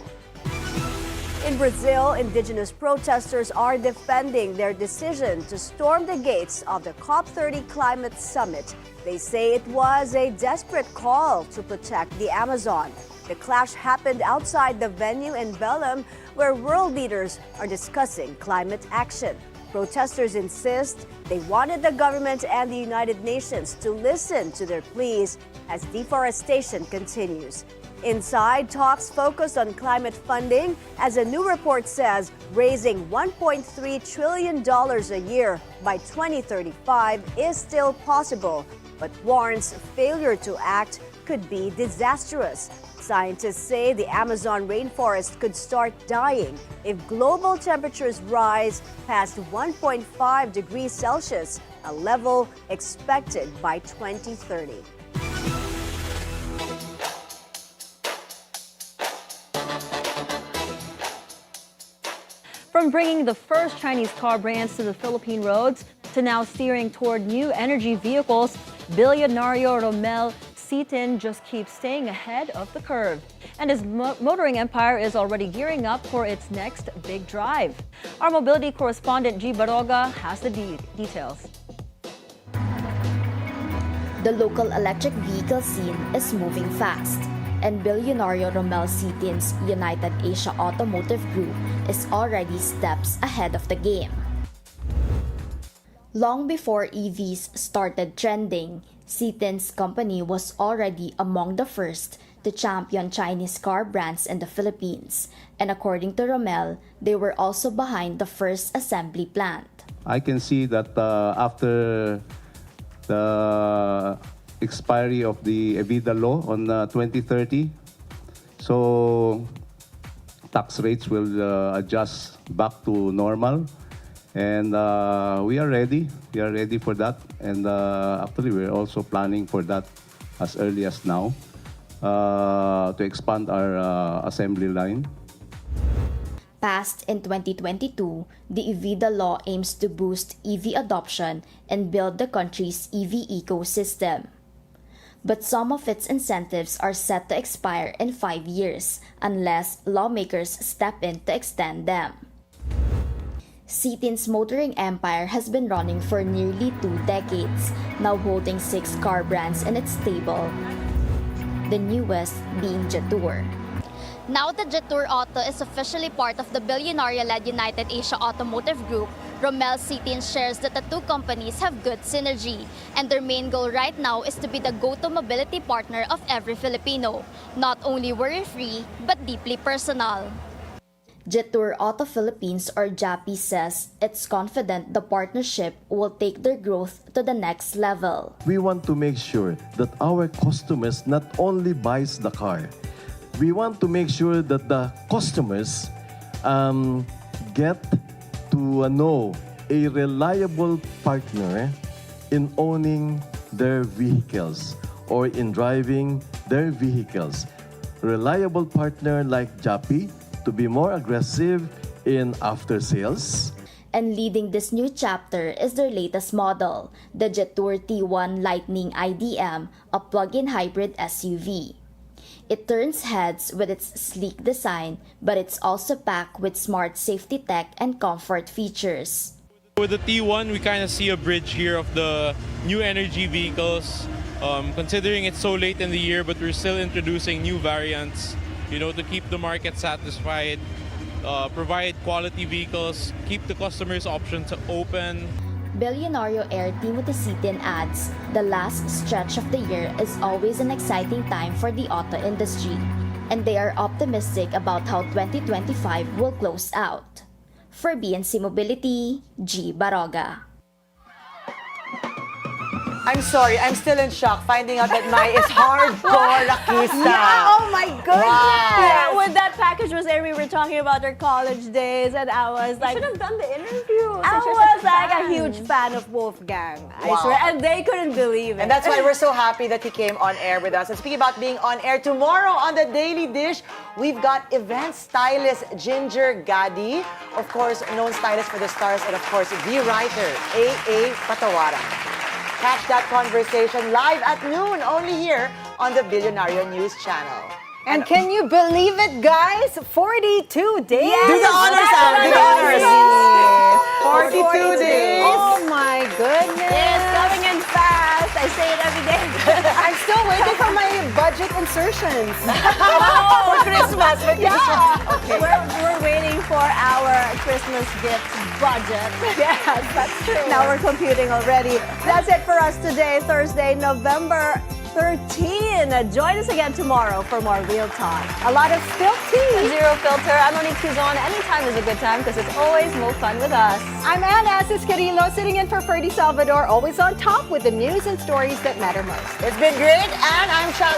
[SPEAKER 1] In Brazil, indigenous protesters are defending their decision to storm the gates of the COP30 climate summit. They say it was a desperate call to protect the Amazon. The clash happened outside the venue in Belém, where world leaders are discussing climate action. Protesters insist they wanted the government and the United Nations to listen to their pleas as deforestation continues. Inside, talks focus on climate funding, as a new report says raising $1.3 trillion a year by 2035 is still possible, but warns failure to act could be disastrous. Scientists say the Amazon rainforest could start dying if global temperatures rise past 1.5 degrees Celsius, a level expected by 2030.
[SPEAKER 12] From bringing the first Chinese car brands to the Philippine roads to now steering toward new energy vehicles, Bilyonaryo Romel Sitin just keeps staying ahead of the curve. And his motoring empire is already gearing up for its next big drive. Our mobility correspondent G. Baroga has the details.
[SPEAKER 13] The local electric vehicle scene is moving fast, and Bilyonaryo Romel Sitin's United Asia Automotive Group is already steps ahead of the game. Long before EVs started trending, Sitin's company was already among the first to champion Chinese car brands in the Philippines, and according to Romel, they were also behind the first assembly plant.
[SPEAKER 14] I can see that after the expiry of the EBITDA law on 2030, so tax rates will adjust back to normal, and we are ready for that, and actually we're also planning for that as early as now to expand our assembly line.
[SPEAKER 13] Passed in 2022, the EBITDA law aims to boost EV adoption and build the country's EV ecosystem. But some of its incentives are set to expire in 5 years unless lawmakers step in to extend them. Sitin's motoring empire has been running for nearly 2 decades, now holding 6 car brands in its stable, the newest being Jetour.
[SPEAKER 15] Now that Jetour Auto is officially part of the Bilyonaryo-led United Asia Automotive Group, Romel Sitin shares that the two companies have good synergy, and their main goal right now is to be the go-to mobility partner of every Filipino, not only worry-free, but deeply personal.
[SPEAKER 13] Jetour Auto Philippines or JAPI says it's confident the partnership will take their growth to the next level.
[SPEAKER 16] We want to make sure that our customers not only buys the car, we want to make sure that the customers get to know a reliable partner in owning their vehicles or in driving their vehicles. Reliable partner like JAPI to be more aggressive in after sales.
[SPEAKER 13] And leading this new chapter is their latest model, the Jetour T1 Lightning IDM, a plug-in hybrid SUV. It turns heads with its sleek design, but it's also packed with smart safety tech and comfort features.
[SPEAKER 17] With the T1, we kind of see a bridge here of the new energy vehicles. Considering it's so late in the year, but we're still introducing new variants, to keep the market satisfied, provide quality vehicles, keep the customers' options open.
[SPEAKER 13] Bilyonaryo heir Timothy Sitin adds, the last stretch of the year is always an exciting time for the auto industry, and they are optimistic about how 2025 will close out. For BNC Mobility, G. Baroga.
[SPEAKER 3] I'm sorry, I'm still in shock finding out that Mai is hardcore Rakista.
[SPEAKER 1] Yeah, oh my goodness!
[SPEAKER 3] Wow.
[SPEAKER 1] Yeah, when that package was there, we were talking about our college days, and I was like,
[SPEAKER 4] You should have done the interview.
[SPEAKER 1] I was like a huge fan of Wolfgang, I
[SPEAKER 3] Wow.
[SPEAKER 1] swear, and they couldn't believe it.
[SPEAKER 3] And that's why we're so happy that he came on air with us. And speaking about being on air, tomorrow on The Daily Dish, we've got event stylist Ginger Gadi, of course, known stylist for the stars, and of course, the writer, A.A. Patawara. Catch that conversation live at noon, only here on the Bilyonaryo News Channel.
[SPEAKER 2] And can you believe it, guys? 42 days.
[SPEAKER 1] Yes,
[SPEAKER 3] Do the honors, Anne. Do the honors. 42 days.
[SPEAKER 2] Oh my goodness.
[SPEAKER 1] It's coming in fast. I say it every day.
[SPEAKER 2] I'm still waiting for my budget insertions.
[SPEAKER 3] For Christmas.
[SPEAKER 1] Yeah.
[SPEAKER 3] Okay.
[SPEAKER 1] We're waiting for our Christmas gifts budget. Yes, that's true. Now we're computing already. That's it for us today, Thursday, November 13. Join us again tomorrow for more Real Talk.
[SPEAKER 2] A lot of spilled tea.
[SPEAKER 4] Zero filter. I'm Monique Tuzon. Anytime is a good time because it's always more fun with us.
[SPEAKER 2] I'm Anne Asis-Carilo, sitting in for Ferdy Salvador, always on top with the news and stories that matter most.
[SPEAKER 3] It's been great, and I'm Chal.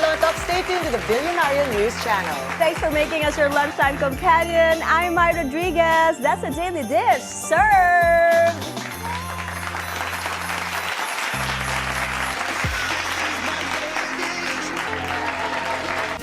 [SPEAKER 3] Stay tuned to the Bilyonaryo News Channel.
[SPEAKER 1] Thanks for making us your lunchtime companion. I'm Mai Rodriguez. That's a Daily Dish. Served.